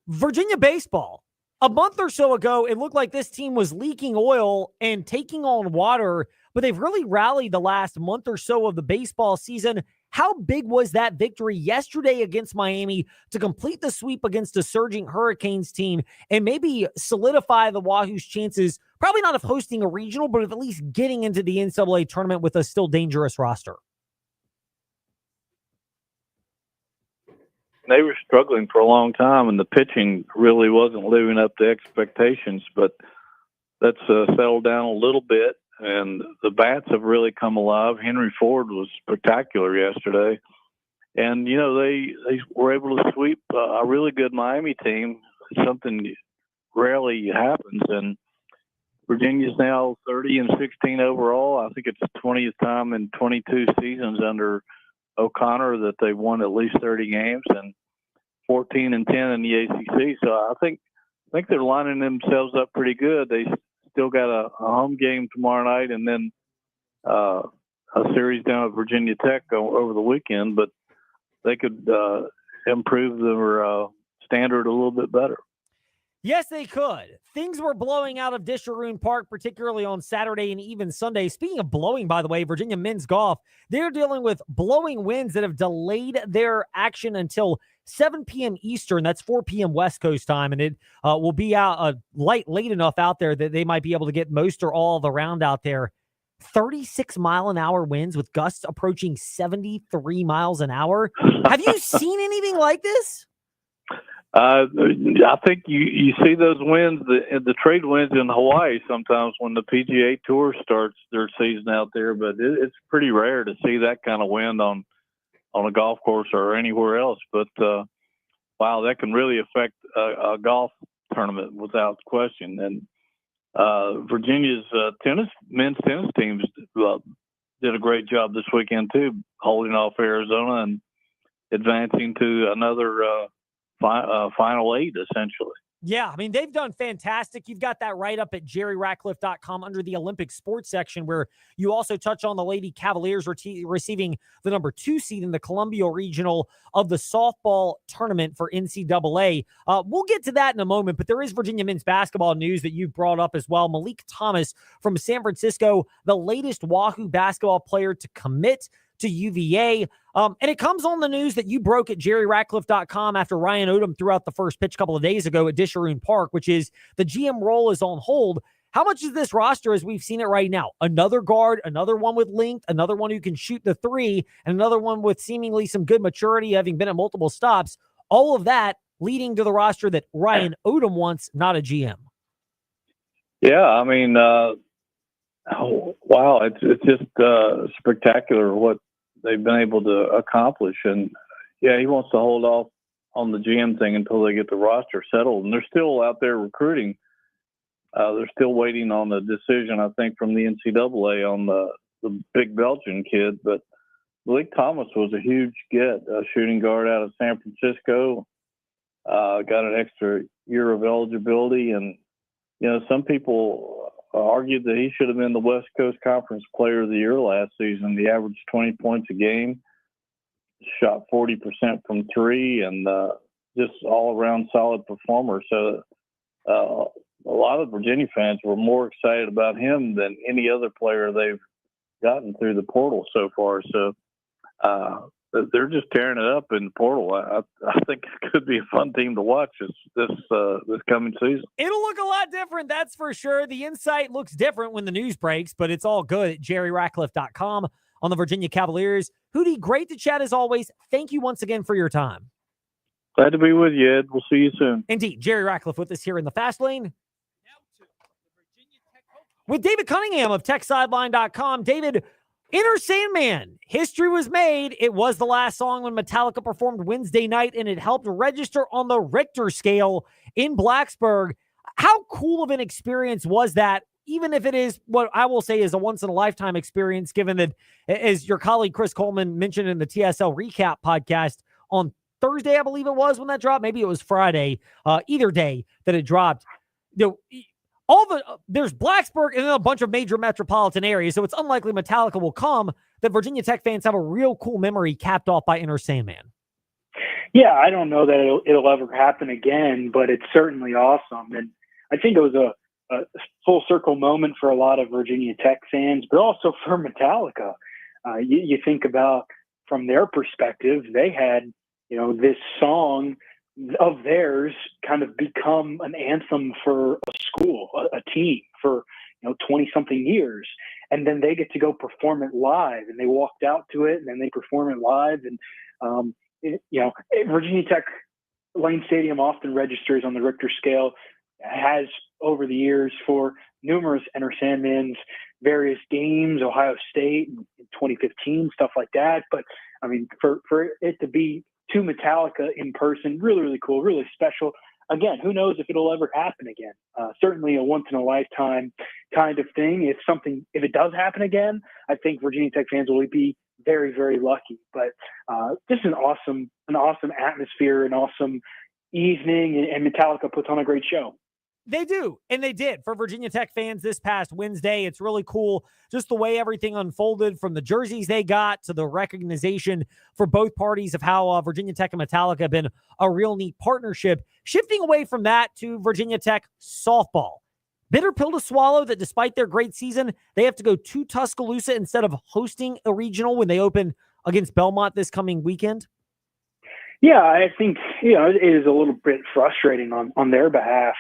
Virginia baseball. A month or so ago, it looked like this team was leaking oil and taking on water, but they've really rallied the last month or so of the baseball season. How big was that victory yesterday against Miami to complete the sweep against a surging Hurricanes team and maybe solidify the Wahoo's chances, probably not of hosting a regional, but of at least getting into the NCAA tournament with a still dangerous roster? They were struggling for a long time, and the pitching really wasn't living up to expectations. But that's settled down a little bit, and the bats have really come alive. Henry Ford was spectacular yesterday. And, you know, they were able to sweep a really good Miami team, something rarely happens. And Virginia's now 30-16 overall. I think it's the 20th time in 22 seasons under O'Connor that they've won at least 30 games, and 14-10 in the ACC. So I think they're lining themselves up pretty good. They still got a home game tomorrow night, and then a series down at Virginia Tech over the weekend. But they could improve their standard a little bit better. Yes, they could. Things were blowing out of Disharoon Park, particularly on Saturday and even Sunday. Speaking of blowing, by the way, Virginia men's golf, they're dealing with blowing winds that have delayed their action until 7 p.m. Eastern. That's 4 p.m. West Coast time, and it will be out late enough out there that they might be able to get most or all of the round out there. 36-mile-an-hour winds with gusts approaching 73 miles an hour. Have you seen anything like this? I think you see those winds, the trade winds in Hawaii sometimes when the PGA Tour starts their season out there, but it's pretty rare to see that kind of wind on a golf course or anywhere else. But, wow, that can really affect a golf tournament without question. And Virginia's men's tennis teams did a great job this weekend, too, holding off Arizona and advancing to another Final 8, essentially. Yeah, I mean, they've done fantastic. You've got that right up at jerryratcliffe.com under the Olympic sports section, where you also touch on the Lady Cavaliers receiving the number 2 seed in the Columbia Regional of the softball tournament for NCAA. We'll get to that in a moment, but there is Virginia men's basketball news that you brought up as well. Malik Thomas from San Francisco, the latest Wahoo basketball player to commit to UVA. And it comes on the news that you broke at jerryratcliffe.com after Ryan Odom threw out the first pitch a couple of days ago at Disharoon Park, which is the GM role is on hold. How much is this roster as we've seen it right now? Another guard, another one with length, another one who can shoot the three, and another one with seemingly some good maturity, having been at multiple stops. All of that leading to the roster that Ryan Odom wants, not a GM. Yeah, I mean, wow, it's just spectacular what they've been able to accomplish. And yeah, he wants to hold off on the GM thing until they get the roster settled. And they're still out there recruiting. They're still waiting on the decision, I think, from the NCAA on the big Belgian kid. But Malik Thomas was a huge get, a shooting guard out of San Francisco. Got an extra year of eligibility. And, you know, some people argued that he should have been the West Coast Conference Player of the Year last season. He averaged 20 points a game, shot 40% from three, and just all-around solid performer. So a lot of Virginia fans were more excited about him than any other player they've gotten through the portal so far. So they're just tearing it up in the portal. I think it could be a fun team to watch this coming season. It'll look a lot different, that's for sure. The insight looks different when the news breaks, but it's all good at jerryratcliffe.com on the Virginia Cavaliers. Hootie, great to chat as always. Thank you once again for your time. Glad to be with you, Ed. We'll see you soon. Indeed. Jerry Ratcliffe with us here in the Fast Lane with David Cunningham of TechSideline.com. David, Enter Sandman. History was made. It was the last song when Metallica performed Wednesday night, and it helped register on the Richter scale in Blacksburg. How cool of an experience was that, even if it is what I will say is a once-in-a-lifetime experience, given that, as your colleague Chris Coleman mentioned in the TSL Recap podcast on Thursday, I believe it was when that dropped. Maybe it was Friday, either day that it dropped. You know, there's Blacksburg and then a bunch of major metropolitan areas, so it's unlikely Metallica will come. That Virginia Tech fans have a real cool memory capped off by Enter Sandman. Yeah, I don't know that it'll ever happen again, but it's certainly awesome. And I think it was a full circle moment for a lot of Virginia Tech fans, but also for Metallica. You think about from their perspective, they had, you know, this song of theirs kind of become an anthem for a school, a team for, 20 something years. And then they get to go perform it live, and they walked out to it and then they perform it live. And, Virginia Tech Lane Stadium often registers on the Richter scale, has over the years for numerous Enter Sandman's various games, Ohio State in 2015, stuff like that. But I mean, for it to be to Metallica in person, really, really cool, really special. Again, who knows if it'll ever happen again? Certainly a once in a lifetime kind of thing. If it does happen again, I think Virginia Tech fans will be very, very lucky. But just an awesome atmosphere, an awesome evening, and Metallica puts on a great show. They do, and they did for Virginia Tech fans this past Wednesday. It's really cool just the way everything unfolded, from the jerseys they got to the recognition for both parties of how Virginia Tech and Metallica have been a real neat partnership. Shifting away from that to Virginia Tech softball. Bitter pill to swallow that despite their great season, they have to go to Tuscaloosa instead of hosting a regional when they open against Belmont this coming weekend. Yeah, I think it is a little bit frustrating on their behalf.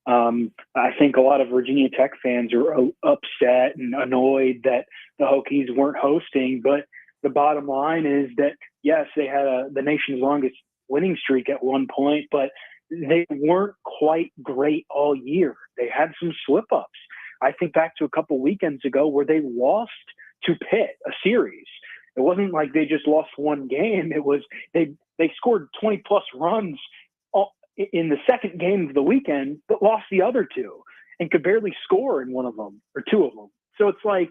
I think a lot of Virginia Tech fans are upset and annoyed that the Hokies weren't hosting, but the bottom line is that, yes, they had the nation's longest winning streak at one point, but they weren't quite great all year. They had some slip-ups. I think back to a couple weekends ago where they lost to Pitt, a series. It wasn't like they just lost one game. It was they scored 20-plus runs in the second game of the weekend, but lost the other two and could barely score in one of them or two of them. So it's like,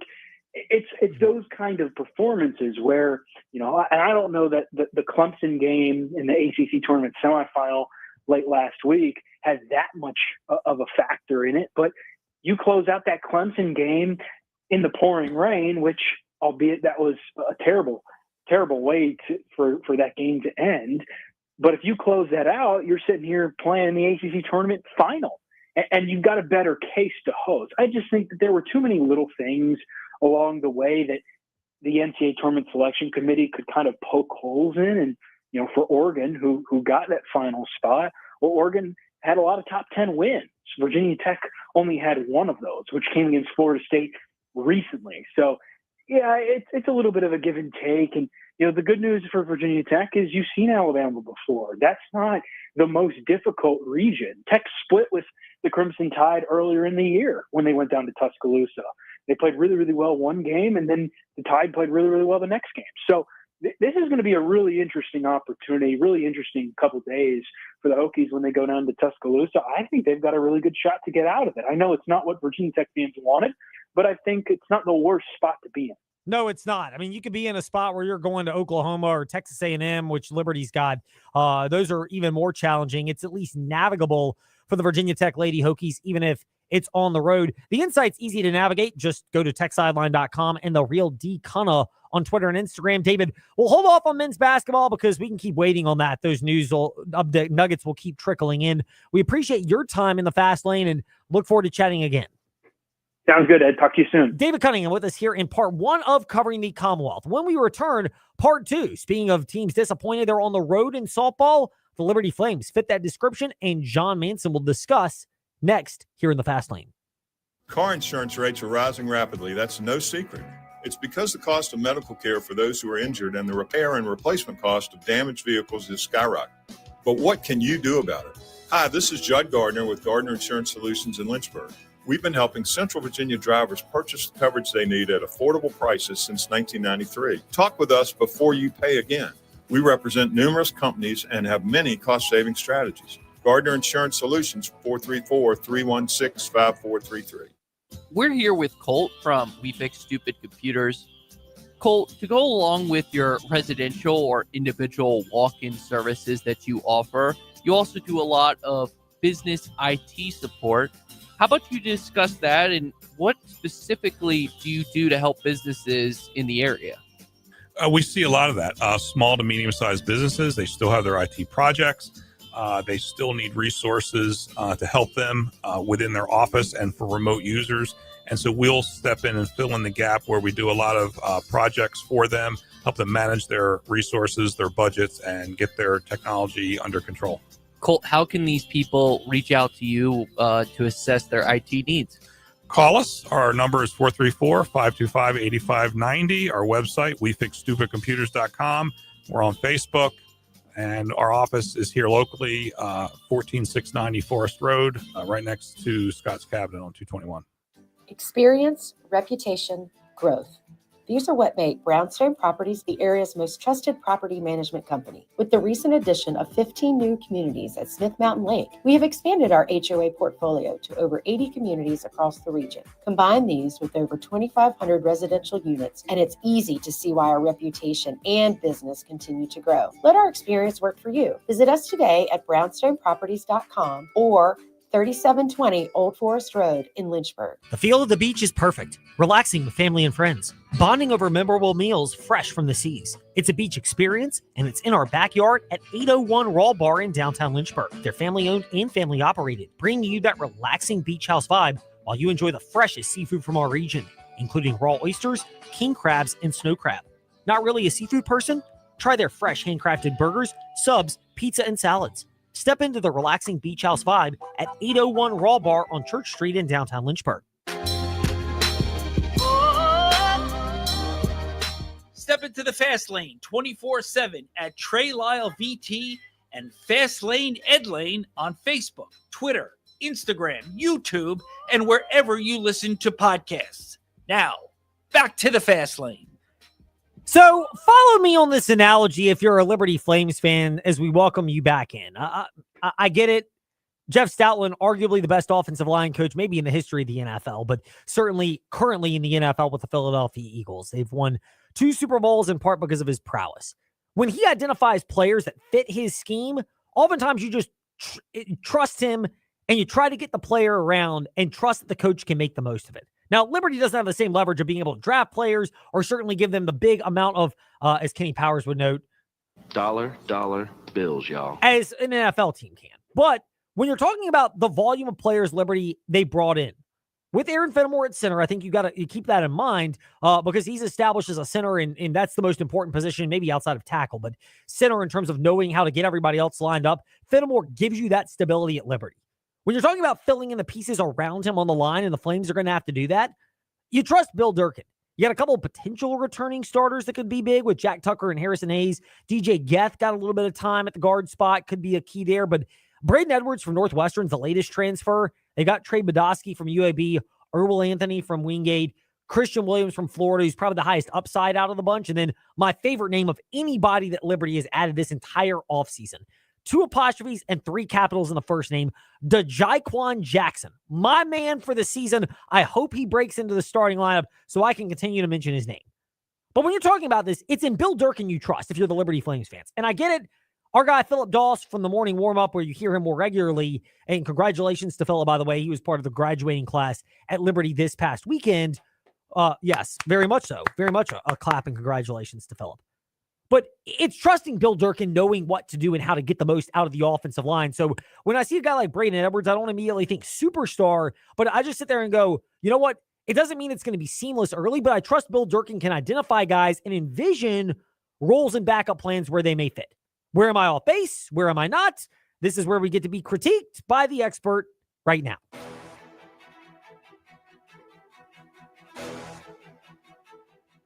it's those kind of performances where, and I don't know that the Clemson game in the ACC tournament semifinal late last week has that much of a factor in it, but you close out that Clemson game in the pouring rain, which, albeit that was a terrible, terrible way for that game to end. But if you close that out, you're sitting here playing the ACC tournament final, and you've got a better case to host. I just think that there were too many little things along the way that the NCAA tournament selection committee could kind of poke holes in. And, for Oregon, who got that final spot, well, Oregon had a lot of top 10 wins. Virginia Tech only had one of those, which came against Florida State recently. So, yeah, it's a little bit of a give and take. And, the good news for Virginia Tech is you've seen Alabama before. That's not the most difficult region. Tech split with the Crimson Tide earlier in the year when they went down to Tuscaloosa. They played really, really well one game, and then the Tide played really, really well the next game. So this is going to be a really interesting opportunity, really interesting couple days for the Hokies when they go down to Tuscaloosa. I think they've got a really good shot to get out of it. I know it's not what Virginia Tech fans wanted, but I think it's not the worst spot to be in. No, it's not. I mean, you could be in a spot where you're going to Oklahoma or Texas A&M, which Liberty's got. Those are even more challenging. It's at least navigable for the Virginia Tech Lady Hokies, even if it's on the road. The insight's easy to navigate. Just go to techsideline.com and the real D Cunna on Twitter and Instagram. David, we'll hold off on men's basketball because we can keep waiting on that. Those update nuggets will keep trickling in. We appreciate your time in the fast lane and look forward to chatting again. Sounds good, Ed. Talk to you soon. David Cunningham with us here in part one of Covering the Commonwealth. When we return, part two. Speaking of teams disappointed, they're on the road in softball. The Liberty Flames fit that description, and John Manson will discuss next here in the Fast Lane. Car insurance rates are rising rapidly. That's no secret. It's because the cost of medical care for those who are injured and the repair and replacement cost of damaged vehicles is skyrocketing. But what can you do about it? Hi, this is Judd Gardner with Gardner Insurance Solutions in Lynchburg. We've been helping Central Virginia drivers purchase the coverage they need at affordable prices since 1993. Talk with us before you pay again. We represent numerous companies and have many cost-saving strategies. Gardner Insurance Solutions, 434-316-5433. We're here with Colt from We Fix Stupid Computers. Colt, to go along with your residential or individual walk-in services that you offer, you also do a lot of business IT support. How about you discuss that, and what specifically do you do to help businesses in the area? We see a lot of that. Small to medium-sized businesses, they still have their IT projects. They still need resources to help them within their office and for remote users. And so we'll step in and fill in the gap where we do a lot of projects for them, help them manage their resources, their budgets, and get their technology under control. Colt, how can these people reach out to you to assess their IT needs? Call us. Our number is 434-525-8590. Our website, wefixstupidcomputers.com. We're on Facebook, and our office is here locally, 14690 Forest Road, right next to Scott's Cabinet on 221. experience, reputation, growth. These are what make Brownstone Properties the area's most trusted property management company. With the recent addition of 15 new communities at Smith Mountain Lake, we have expanded our HOA portfolio to over 80 communities across the region. Combine these with over 2,500 residential units, and it's easy to see why our reputation and business continue to grow. Let our experience work for you. Visit us today at brownstoneproperties.com or 3720 Old Forest Road in Lynchburg. The feel of the beach is perfect. Relaxing with family and friends. Bonding over memorable meals fresh from the seas. It's a beach experience, and it's in our backyard at 801 Raw Bar in downtown Lynchburg. They're family-owned and family-operated, bringing you that relaxing beach house vibe while you enjoy the freshest seafood from our region, including raw oysters, king crabs, and snow crab. Not really a seafood person? Try their fresh handcrafted burgers, subs, pizza, and salads. Step into the relaxing beach house vibe at 801 Raw Bar on Church Street in downtown Lynchburg. Step into the Fast Lane 24/7 at Trey Lyle VT and Fast Lane Ed Lane on Facebook, Twitter, Instagram, YouTube, and wherever you listen to podcasts. Now, back to the Fast Lane. So follow me on this analogy if you're a Liberty Flames fan as we welcome you back in. I get it. Jeff Stoutland, arguably the best offensive line coach, maybe in the history of the NFL, but certainly currently in the NFL with the Philadelphia Eagles. They've won 2 Super Bowls in part because of his prowess. When he identifies players that fit his scheme, oftentimes you just trust him and you try to get the player around and trust that the coach can make the most of it. Now, Liberty doesn't have the same leverage of being able to draft players or certainly give them the big amount of, as Kenny Powers would note, dollar bills, y'all, as an NFL team can. But when you're talking about the volume of players Liberty they brought in, with Aaron Fenimore at center, I think you keep that in mind because he's established as a center, and that's the most important position, maybe outside of tackle, but center in terms of knowing how to get everybody else lined up. Fenimore gives you that stability at Liberty. When you're talking about filling in the pieces around him on the line, and the Flames are going to have to do that, you trust Bill Durkin. You got a couple of potential returning starters that could be big with Jack Tucker and Harrison Hayes. DJ Geth got a little bit of time at the guard spot, could be a key there, but Braden Edwards from Northwestern's the latest transfer. They got Trey Badowski from UAB, Erwin Anthony from Wingate, Christian Williams from Florida, who's probably the highest upside out of the bunch, and then my favorite name of anybody that Liberty has added this entire offseason. 2 apostrophes and 3 capitals in the first name, DeJaquan Jackson. My man for the season. I hope he breaks into the starting lineup so I can continue to mention his name. But when you're talking about this, it's in Bill Durkin you trust if you're the Liberty Flames fans. And I get it. Our guy, Philip Doss, from the morning warm-up where you hear him more regularly, and congratulations to Philip, by the way. He was part of the graduating class at Liberty this past weekend. Yes, very much so. Very much a clap and congratulations to Philip. But it's trusting Bill Durkin, knowing what to do and how to get the most out of the offensive line. So when I see a guy like Braden Edwards, I don't immediately think superstar, but I just sit there and go, you know what? It doesn't mean it's going to be seamless early, but I trust Bill Durkin can identify guys and envision roles and backup plans where they may fit. Where am I off base? Where am I not? This is where we get to be critiqued by the expert right now.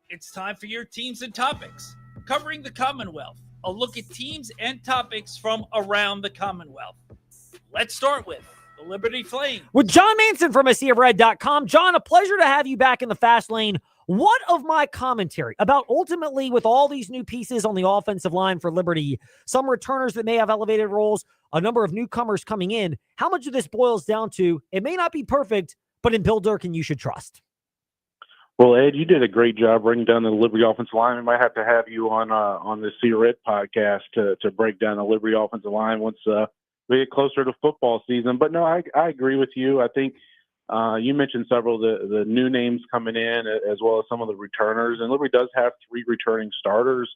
It's time for your teams and topics. Covering the Commonwealth, a look at teams and topics from around the Commonwealth. Let's start with the Liberty Flames. With John Manson from SeaofRed.com. John, a pleasure to have you back in the fast lane. What of my commentary about ultimately with all these new pieces on the offensive line for Liberty, some returners that may have elevated roles, a number of newcomers coming in, how much of this boils down to it may not be perfect, but in Bill Durkin you should trust? Well, Ed, you did a great job bringing down the Liberty offensive line. We might have to have you on the See Red podcast to break down the Liberty offensive line once we get closer to football season. But no, I agree with you. I think you mentioned several of the new names coming in as well as some of the returners. And Liberty does have 3 returning starters.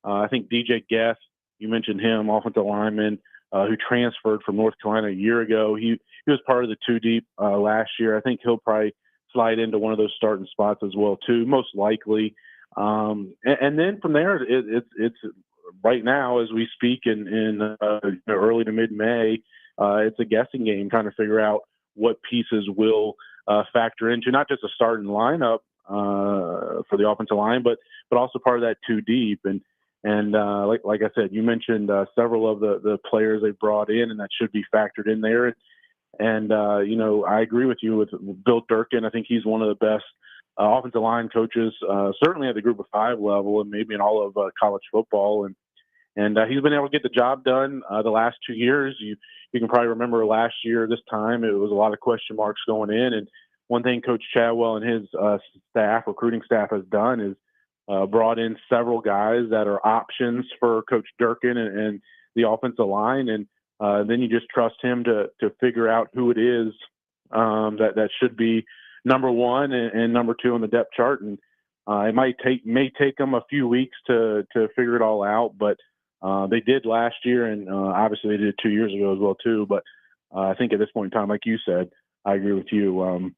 I think DJ Geth, you mentioned him, offensive lineman, who transferred from North Carolina a year ago. He was part of the 2 deep last year. I think he'll probably slide into one of those starting spots as well too, most likely. And then from there, it's right now as we speak in early to mid-May, it's a guessing game trying to figure out what pieces will factor into not just a starting lineup for the offensive line, but also part of that 2 deep. And like I said, you mentioned several of the players they brought in, and that should be factored in there. And, I agree with you with Bill Durkin. I think he's one of the best offensive line coaches, certainly at the group of 5 level and maybe in all of college football. And he's been able to get the job done the last 2 years. You can probably remember last year, this time, it was a lot of question marks going in. And one thing Coach Chadwell and his recruiting staff has done is brought in several guys that are options for Coach Durkin and the offensive line. And then you just trust him to figure out who it is that should be number 1 and number 2 on the depth chart. And it may take them a few weeks to figure it all out, but they did last year, and obviously they did 2 years ago as well too. But I think at this point in time, like you said, I agree with you.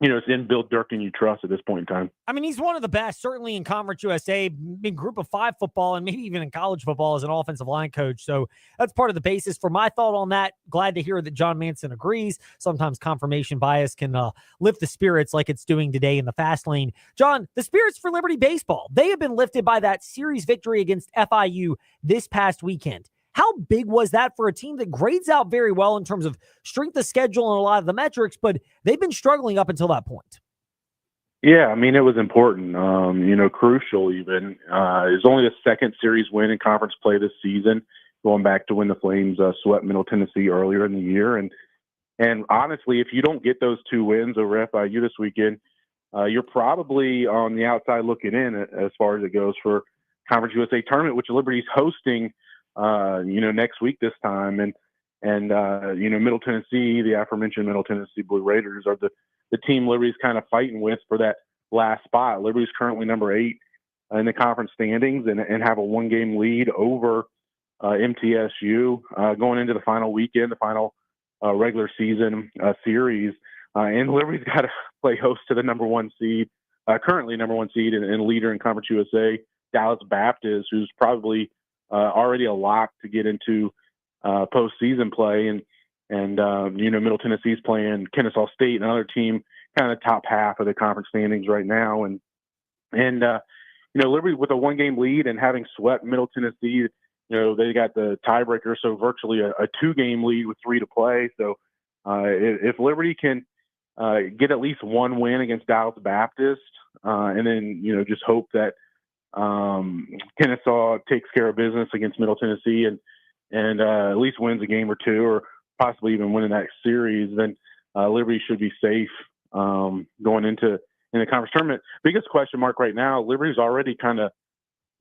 It's in Bill Durkin you trust at this point in time. I mean, he's one of the best, certainly in Conference USA, in Group of 5 football, and maybe even in college football as an offensive line coach. So that's part of the basis for my thought on that. Glad to hear that John Manson agrees. Sometimes confirmation bias can lift the spirits like it's doing today in the fast lane. John, the spirits for Liberty baseball, they have been lifted by that series victory against FIU this past weekend. How big was that for a team that grades out very well in terms of strength of schedule and a lot of the metrics, but they've been struggling up until that point? Yeah, I mean, it was important, crucial even. It's only the second series win in conference play this season, going back to when the Flames swept Middle Tennessee earlier in the year. And honestly, if you don't get those 2 wins over FIU this weekend, you're probably on the outside looking in as far as it goes for Conference USA tournament, which Liberty's hosting next week this time. And Middle Tennessee, the aforementioned Middle Tennessee Blue Raiders, are the team Liberty's kind of fighting with for that last spot. Liberty's currently number 8 in the conference standings and have a 1-game lead over MTSU going into the final weekend, the final regular season series. And Liberty's got to play host to the number 1 seed, currently number 1 seed and leader in Conference USA, Dallas Baptist, who's probably already a lock to get into postseason play. And Middle Tennessee's playing Kennesaw State, another team kind of top half of the conference standings right now. And Liberty with a 1-game lead and having swept Middle Tennessee, they got the tiebreaker, so virtually a 2-game lead with 3 to play. So if Liberty can get at least 1 win against Dallas Baptist, and then, just hope that Kennesaw takes care of business against Middle Tennessee and at least wins a game or 2, or possibly even winning that series, then Liberty should be safe going into the conference tournament. Biggest question mark right now, Liberty's already kind of,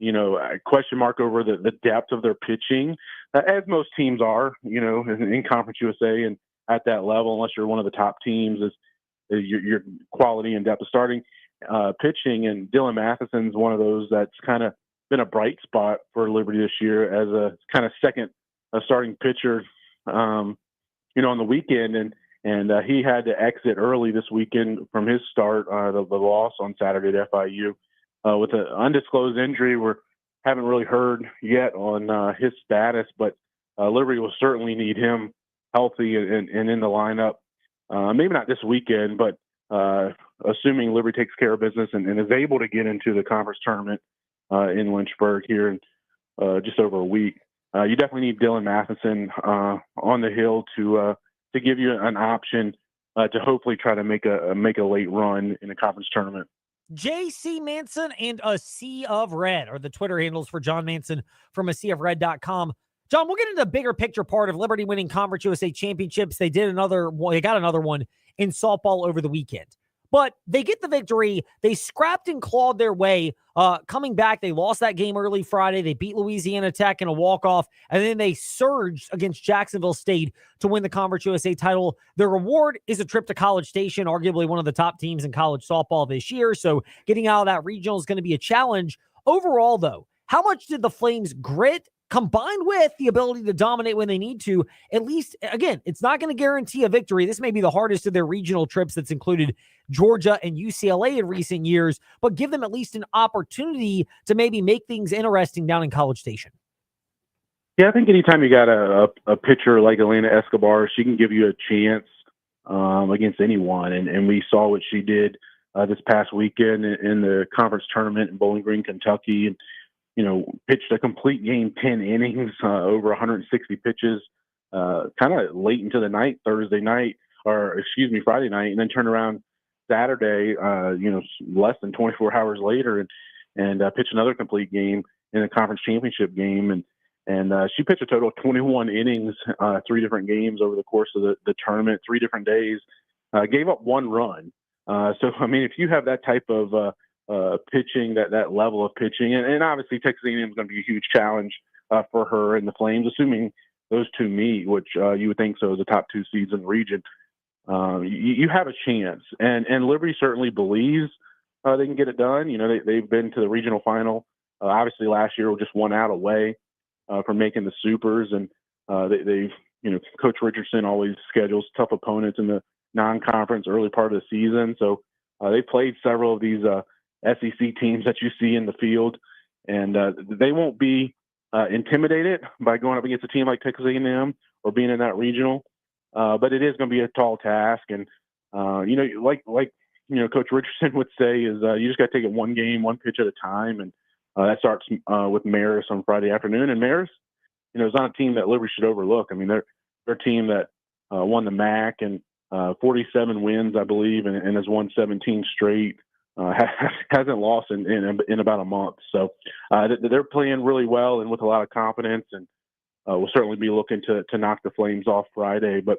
a question mark over the depth of their pitching, as most teams are, in Conference USA and at that level, unless you're one of the top teams, is your quality and depth of starting pitching. And Dylan Matheson's one of those that's kind of been a bright spot for Liberty this year as a kind of second starting pitcher, on the weekend. And he had to exit early this weekend from his start, the loss on Saturday to FIU, with an undisclosed injury. We haven't really heard yet on his status, but Liberty will certainly need him healthy and in the lineup. Maybe not this weekend, but assuming Liberty takes care of business and is able to get into the conference tournament in Lynchburg here in just over a week. You definitely need Dylan Matheson on the hill to give you an option to hopefully try to make a late run in the conference tournament. JC Manson and A Sea of Red are the Twitter handles for John Manson from aseaofred.com. John, we'll get into the bigger picture part of Liberty winning Conference USA championships. They got another one in softball over the weekend. But they get the victory. They scrapped and clawed their way. Coming back, they lost that game early Friday. They beat Louisiana Tech in a walk-off, and then they surged against Jacksonville State to win the Conference USA title. Their reward is a trip to College Station, arguably one of the top teams in college softball this year. So getting out of that regional is going to be a challenge. Overall, though, how much did the Flames' grit combined with the ability to dominate when they need to, at least, again, it's not going to guarantee a victory. This may be the hardest of their regional trips that's included Georgia and UCLA in recent years, but give them at least an opportunity to maybe make things interesting down in College Station. Yeah, I think anytime you got a pitcher like Elena Escobar, she can give you a chance against anyone. And we saw what she did this past weekend in the conference tournament in Bowling Green, Kentucky. And pitched a complete game, 10 innings, over 160 pitches, kind of late into the night, Friday night, and then turned around Saturday, less than 24 hours later, and pitched another complete game in the conference championship game. And she pitched a total of 21 innings, 3 different games over the course of the tournament, 3 different days, gave up 1 run. So, I mean, if you have that type of pitching, that level of pitching, and obviously Texas A&M is going to be a huge challenge for her and the Flames, assuming those 2 meet, which you would think so as the top 2 seeds in the region. You have a chance, and Liberty certainly believes they can get it done. They've been to the regional final. Obviously, last year just 1 out away from making the Supers, and they've Coach Richardson always schedules tough opponents in the non-conference early part of the season. So they played several of these SEC teams that you see in the field, and they won't be intimidated by going up against a team like Texas A&M or being in that regional. But it is going to be a tall task, and Coach Richardson would say is you just got to take it 1 game, 1 pitch at a time, and that starts with Marist on Friday afternoon. And Marist, is not a team that Liberty should overlook. I mean, they're a team that won the MAC and 47 wins, I believe, and has won 17 straight. Hasn't lost in about a month. So they're playing really well and with a lot of confidence, and we'll certainly be looking to knock the Flames off Friday. But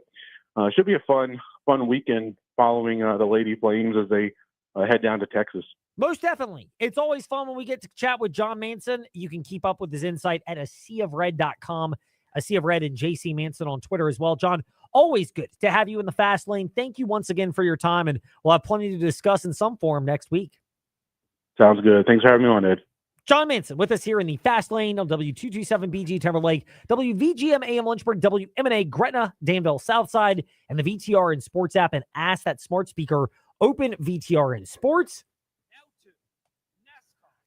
it should be a fun weekend following the Lady Flames as they head down to Texas. Most definitely. It's always fun when we get to chat with John Manson. You can keep up with his insight at aseaofred.com, A Sea of Red, and JC Manson on Twitter as well. John, always good to have you in the fast lane. Thank you once again for your time, and we'll have plenty to discuss in some form next week. Sounds good. Thanks for having me on, Ed. John Manson with us here in the fast lane on W227BG Timberlake, WVGM AM Lynchburg, WMNA Gretna, Danville Southside, and the VTRN Sports app, and Ask That Smart Speaker, open VTRN Sports.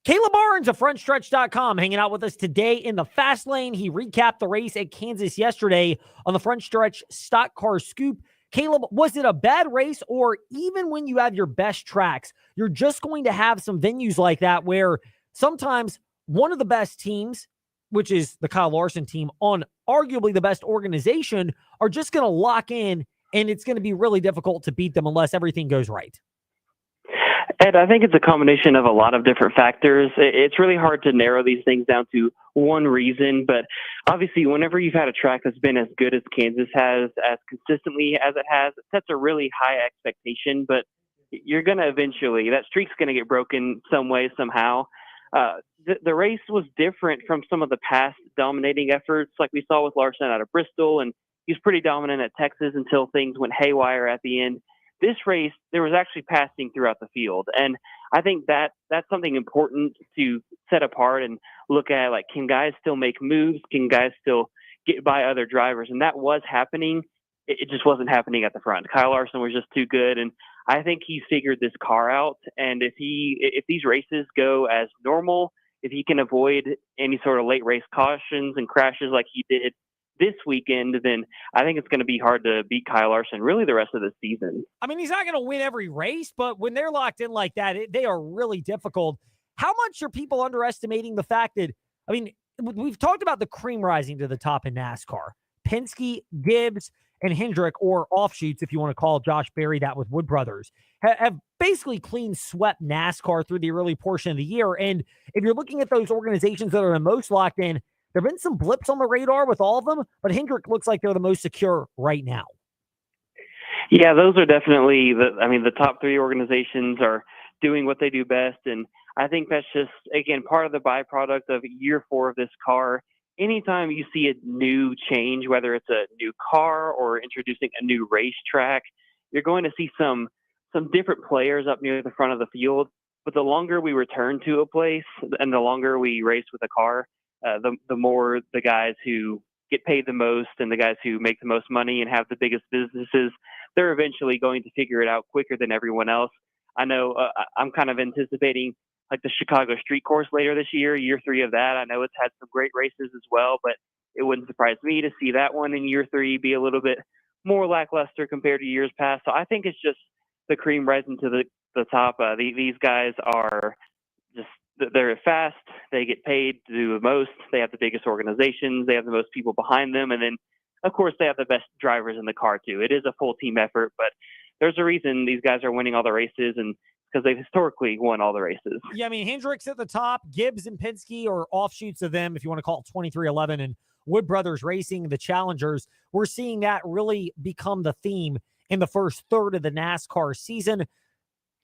Caleb Barnes of Frontstretch.com hanging out with us today in the fast lane. He recapped the race at Kansas yesterday on the Frontstretch Stock Car Scoop. Caleb, was it a bad race, or even when you have your best tracks, you're just going to have some venues like that where sometimes one of the best teams, which is the Kyle Larson team, on arguably the best organization, are just going to lock in, and it's going to be really difficult to beat them unless everything goes right? Ed, I think it's a combination of a lot of different factors. It's really hard to narrow these things down to one reason, but obviously whenever you've had a track that's been as good as Kansas has, as consistently as it has, it sets a really high expectation, but you're going to eventually, that streak's going to get broken some way, somehow. The race was different from some of the past dominating efforts like we saw with Larson out of Bristol, and he was pretty dominant at Texas until things went haywire at the end. This race, there was actually passing throughout the field, and I think that's something important to set apart and look at, like, can guys still make moves? Can guys still get by other drivers? And that was happening. It just wasn't happening at the front. Kyle Larson was just too good, and I think he figured this car out. And if these races go as normal, if he can avoid any sort of late race cautions and crashes like he did this weekend, then I think it's going to be hard to beat Kyle Larson really the rest of the season. I mean, he's not going to win every race, but when they're locked in like that, they are really difficult. How much are people underestimating the fact that, I mean, we've talked about the cream rising to the top in NASCAR. Penske, Gibbs, and Hendrick, or offshoots, if you want to call Josh Berry that with Wood Brothers, have basically clean swept NASCAR through the early portion of the year. And if you're looking at those organizations that are the most locked in, there have been some blips on the radar with all of them, but Hendrick looks like they're the most secure right now. Yeah, those are definitely the top 3 organizations are doing what they do best. And I think that's just, again, part of the byproduct of year 4 of this car. Anytime you see a new change, whether it's a new car or introducing a new racetrack, you're going to see some different players up near the front of the field. But the longer we return to a place and the longer we race with a car, the more the guys who get paid the most and the guys who make the most money and have the biggest businesses, they're eventually going to figure it out quicker than everyone else. I know I'm kind of anticipating like the Chicago Street Course later this year 3 of that. I know it's had some great races as well, but it wouldn't surprise me to see that one in year 3 be a little bit more lackluster compared to years past. So I think it's just the cream rising to the top. These guys are just, they're fast. They get paid to do the most. They have the biggest organizations. They have the most people behind them. And then of course, they have the best drivers in the car too. It is a full team effort, but there's a reason these guys are winning all the races, and because they've historically won all the races. Yeah, I mean, Hendricks at the top, Gibbs and Penske are offshoots of them, if you want to call it 2311, and Wood Brothers Racing, the challengers. We're seeing that really become the theme in the first third of the NASCAR season.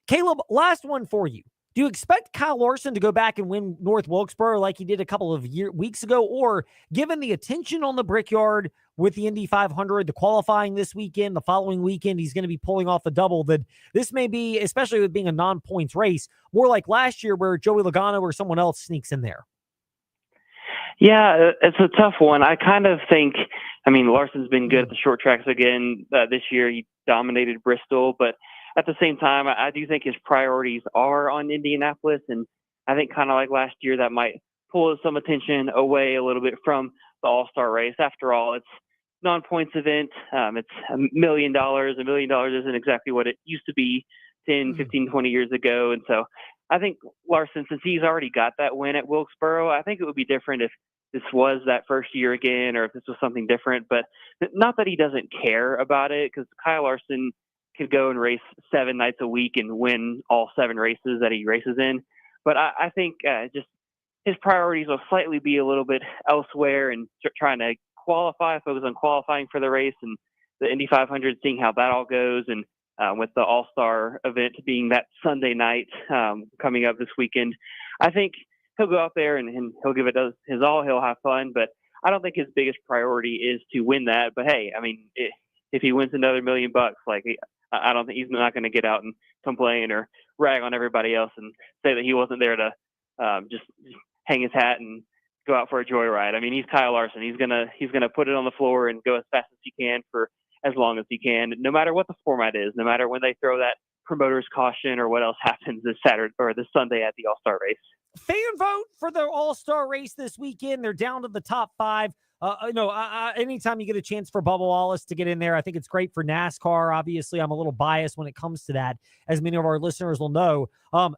Caleb, last one for you. Do you expect Kyle Larson to go back and win North Wilkesboro like he did a couple of weeks ago? Or given the attention on the Brickyard with the Indy 500, the qualifying this weekend, the following weekend, he's going to be pulling off a double, that this may be, especially with being a non-points race, more like last year where Joey Logano or someone else sneaks in there? Yeah, it's a tough one. I kind of think, Larson's been good at the short tracks again this year. He dominated Bristol, but at the same time, I do think his priorities are on Indianapolis, and I think kind of like last year, that might pull some attention away a little bit from the All-Star race. After all, it's non-points event. It's $1 million. $1 million isn't exactly what it used to be 10, 15, 20 years ago. And so I think Larson, since he's already got that win at Wilkesboro, I think it would be different if this was that first year again, or if this was something different. But not that he doesn't care about it, because Kyle Larson could go and race 7 nights a week and win all 7 races that he races in. But I think just his priorities will slightly be a little bit elsewhere, and trying to focus on qualifying for the race and the Indy 500, seeing how that all goes. And with the All-Star event being that Sunday night coming up this weekend, I think he'll go out there and he'll give it his all. He'll have fun, but I don't think his biggest priority is to win that. But hey, if he wins another $1 million, I don't think he's not going to get out and complain or rag on everybody else and say that he wasn't there to just hang his hat and go out for a joyride. He's Kyle Larson. He's gonna put it on the floor and go as fast as he can for as long as he can, no matter what the format is, no matter when they throw that promoter's caution or what else happens this Saturday or this Sunday at the All-Star race. Fan vote for the All-Star race this weekend. They're down to the top 5. Anytime you get a chance for Bubba Wallace to get in there, I think it's great for NASCAR. Obviously, I'm a little biased when it comes to that, as many of our listeners will know.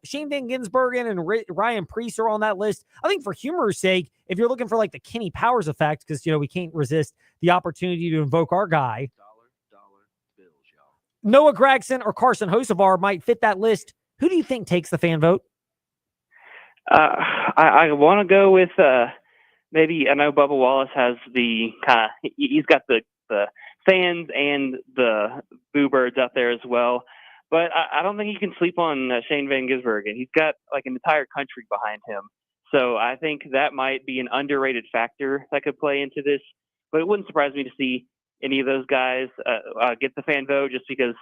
Shane Van Gisbergen and Ryan Preece are on that list. I think for humor's sake, if you're looking for like the Kenny Powers effect, because, we can't resist the opportunity to invoke our guy, Noah Gragson or Carson Hocevar might fit that list. Who do you think takes the fan vote? I want to go with maybe, I know Bubba Wallace has the he's got the fans and the boo birds out there as well. But I don't think you can sleep on Shane Van Gisbergen. He's got like an entire country behind him. So I think that might be an underrated factor that could play into this. But it wouldn't surprise me to see any of those guys get the fan vote, just because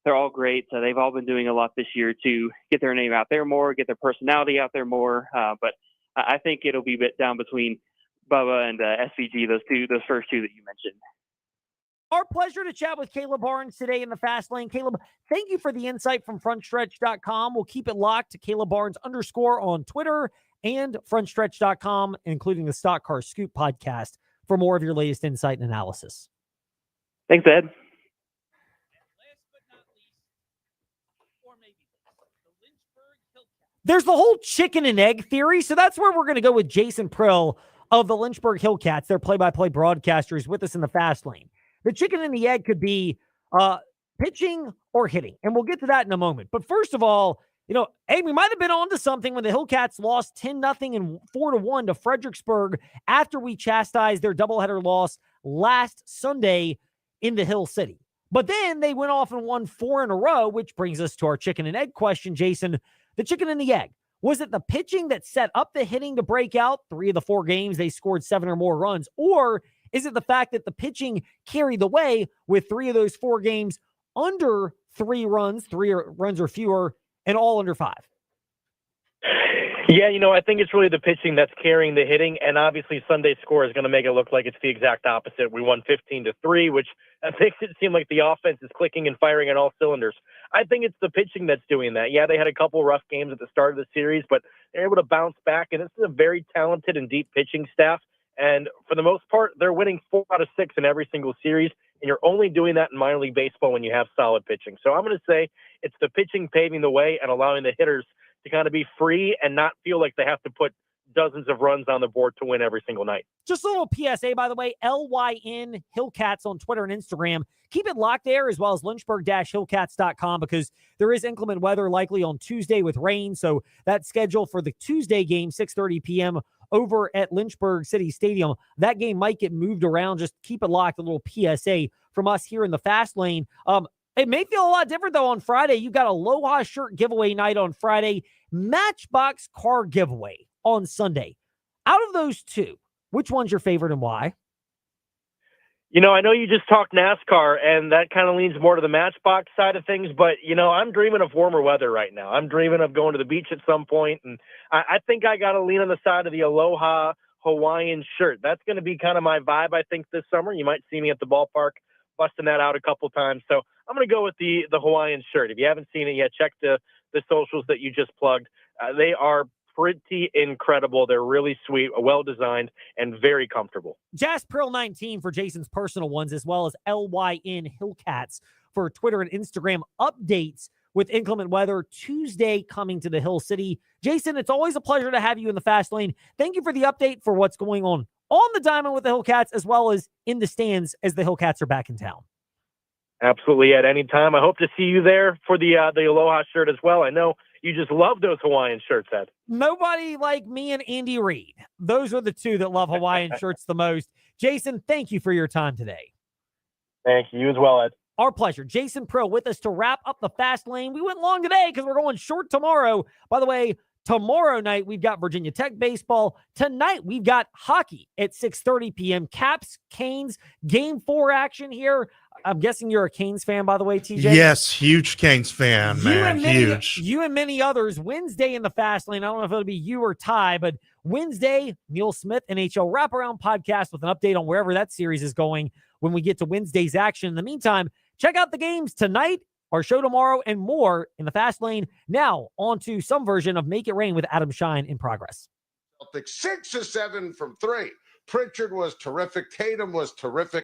they're all great. So they've all been doing a lot this year to get their name out there more, get their personality out there more. But I think it'll be a bit down between Bubba and SVG, those first two that you mentioned. Our pleasure to chat with Caleb Barnes today in the Fast Lane. Caleb, thank you for the insight from Frontstretch.com. We'll keep it locked to Caleb Barnes _ on Twitter and Frontstretch.com, including the Stock Car Scoop podcast, for more of your latest insight and analysis. Thanks, Ed. There's the whole chicken and egg theory, so that's where we're going to go with Jason Prill of the Lynchburg Hillcats. Their play-by-play broadcaster is with us in the Fast Lane. The chicken and the egg could be pitching or hitting, and we'll get to that in a moment. But first of all, hey, we might have been onto something when the Hillcats lost 10-0 and 4-1 to Fredericksburg after we chastised their doubleheader loss last Sunday in the Hill City. But then they went off and won 4 in a row, which brings us to our chicken and egg question, Jason. The chicken and the egg. Was it the pitching that set up the hitting to break out? 3 of the 4 games, they scored 7 or more runs. Or is it the fact that the pitching carried the way with 3 of those 4 games under 3 runs, 3 runs or fewer, and all under 5? Yeah, I think it's really the pitching that's carrying the hitting, and obviously Sunday's score is going to make it look like it's the exact opposite. We won 15-3, which makes it seem like the offense is clicking and firing on all cylinders. I think it's the pitching that's doing that. Yeah, they had a couple rough games at the start of the series, but they're able to bounce back, and this is a very talented and deep pitching staff, and for the most part, they're winning 4 out of 6 in every single series, and you're only doing that in minor league baseball when you have solid pitching. So I'm going to say it's the pitching paving the way and allowing the hitters to kind of be free and not feel like they have to put dozens of runs on the board to win every single night. Just a little PSA, by the way, LYN Hillcats on Twitter and Instagram. Keep it locked there, as well as Lynchburg-Hillcats.com, because there is inclement weather likely on Tuesday with rain. So that schedule for the Tuesday game, 6:30 p.m. over at Lynchburg City Stadium, that game might get moved around. Just keep it locked. A little PSA from us here in the fast lane. It may feel a lot different, though, on Friday. You've got Aloha shirt giveaway night on Friday, Matchbox car giveaway on Sunday. Out of those two, which one's your favorite and why? I know you just talked NASCAR, and that kind of leans more to the Matchbox side of things, but, I'm dreaming of warmer weather right now. I'm dreaming of going to the beach at some point, and I think I got to lean on the side of the Aloha Hawaiian shirt. That's going to be kind of my vibe, I think, this summer. You might see me at the ballpark busting that out a couple times. So I'm going to go with the Hawaiian shirt. If you haven't seen it yet, check the socials that you just plugged. They are pretty incredible. They're really sweet, well-designed, and very comfortable. JasPrill19 for Jason's personal ones, as well as LYN Hillcats for Twitter and Instagram updates with inclement weather Tuesday coming to the Hill City. Jason, it's always a pleasure to have you in the fast lane. Thank you for the update for what's going on the diamond with the Hillcats, as well as in the stands as the Hillcats are back in town. Absolutely, at any time. I hope to see you there for the Aloha shirt as well. I know you just love those Hawaiian shirts, Ed. Nobody like me and Andy Reid. Those are the two that love Hawaiian shirts the most. Jason, thank you for your time today. Thank you as well, Ed. Our pleasure. Jason Prill with us to wrap up the fast lane. We went long today because we're going short tomorrow. By the way, tomorrow night, we've got Virginia Tech baseball. Tonight, we've got hockey at 6:30 p.m. Caps, Canes, Game 4 action here. I'm guessing you're a Canes fan, by the way, TJ? Yes, huge Canes fan, man. Huge. You and many others. Wednesday in the fast lane. I don't know if it'll be you or Ty, but Wednesday, Neil Smith, NHL Wraparound Podcast with an update on wherever that series is going when we get to Wednesday's action. In the meantime, check out the games tonight, our show tomorrow, and more in the fast lane. Now, on to some version of Make It Rain with Adam Shine in progress. 6 of 7 from 3. Pritchard was terrific. Tatum was terrific.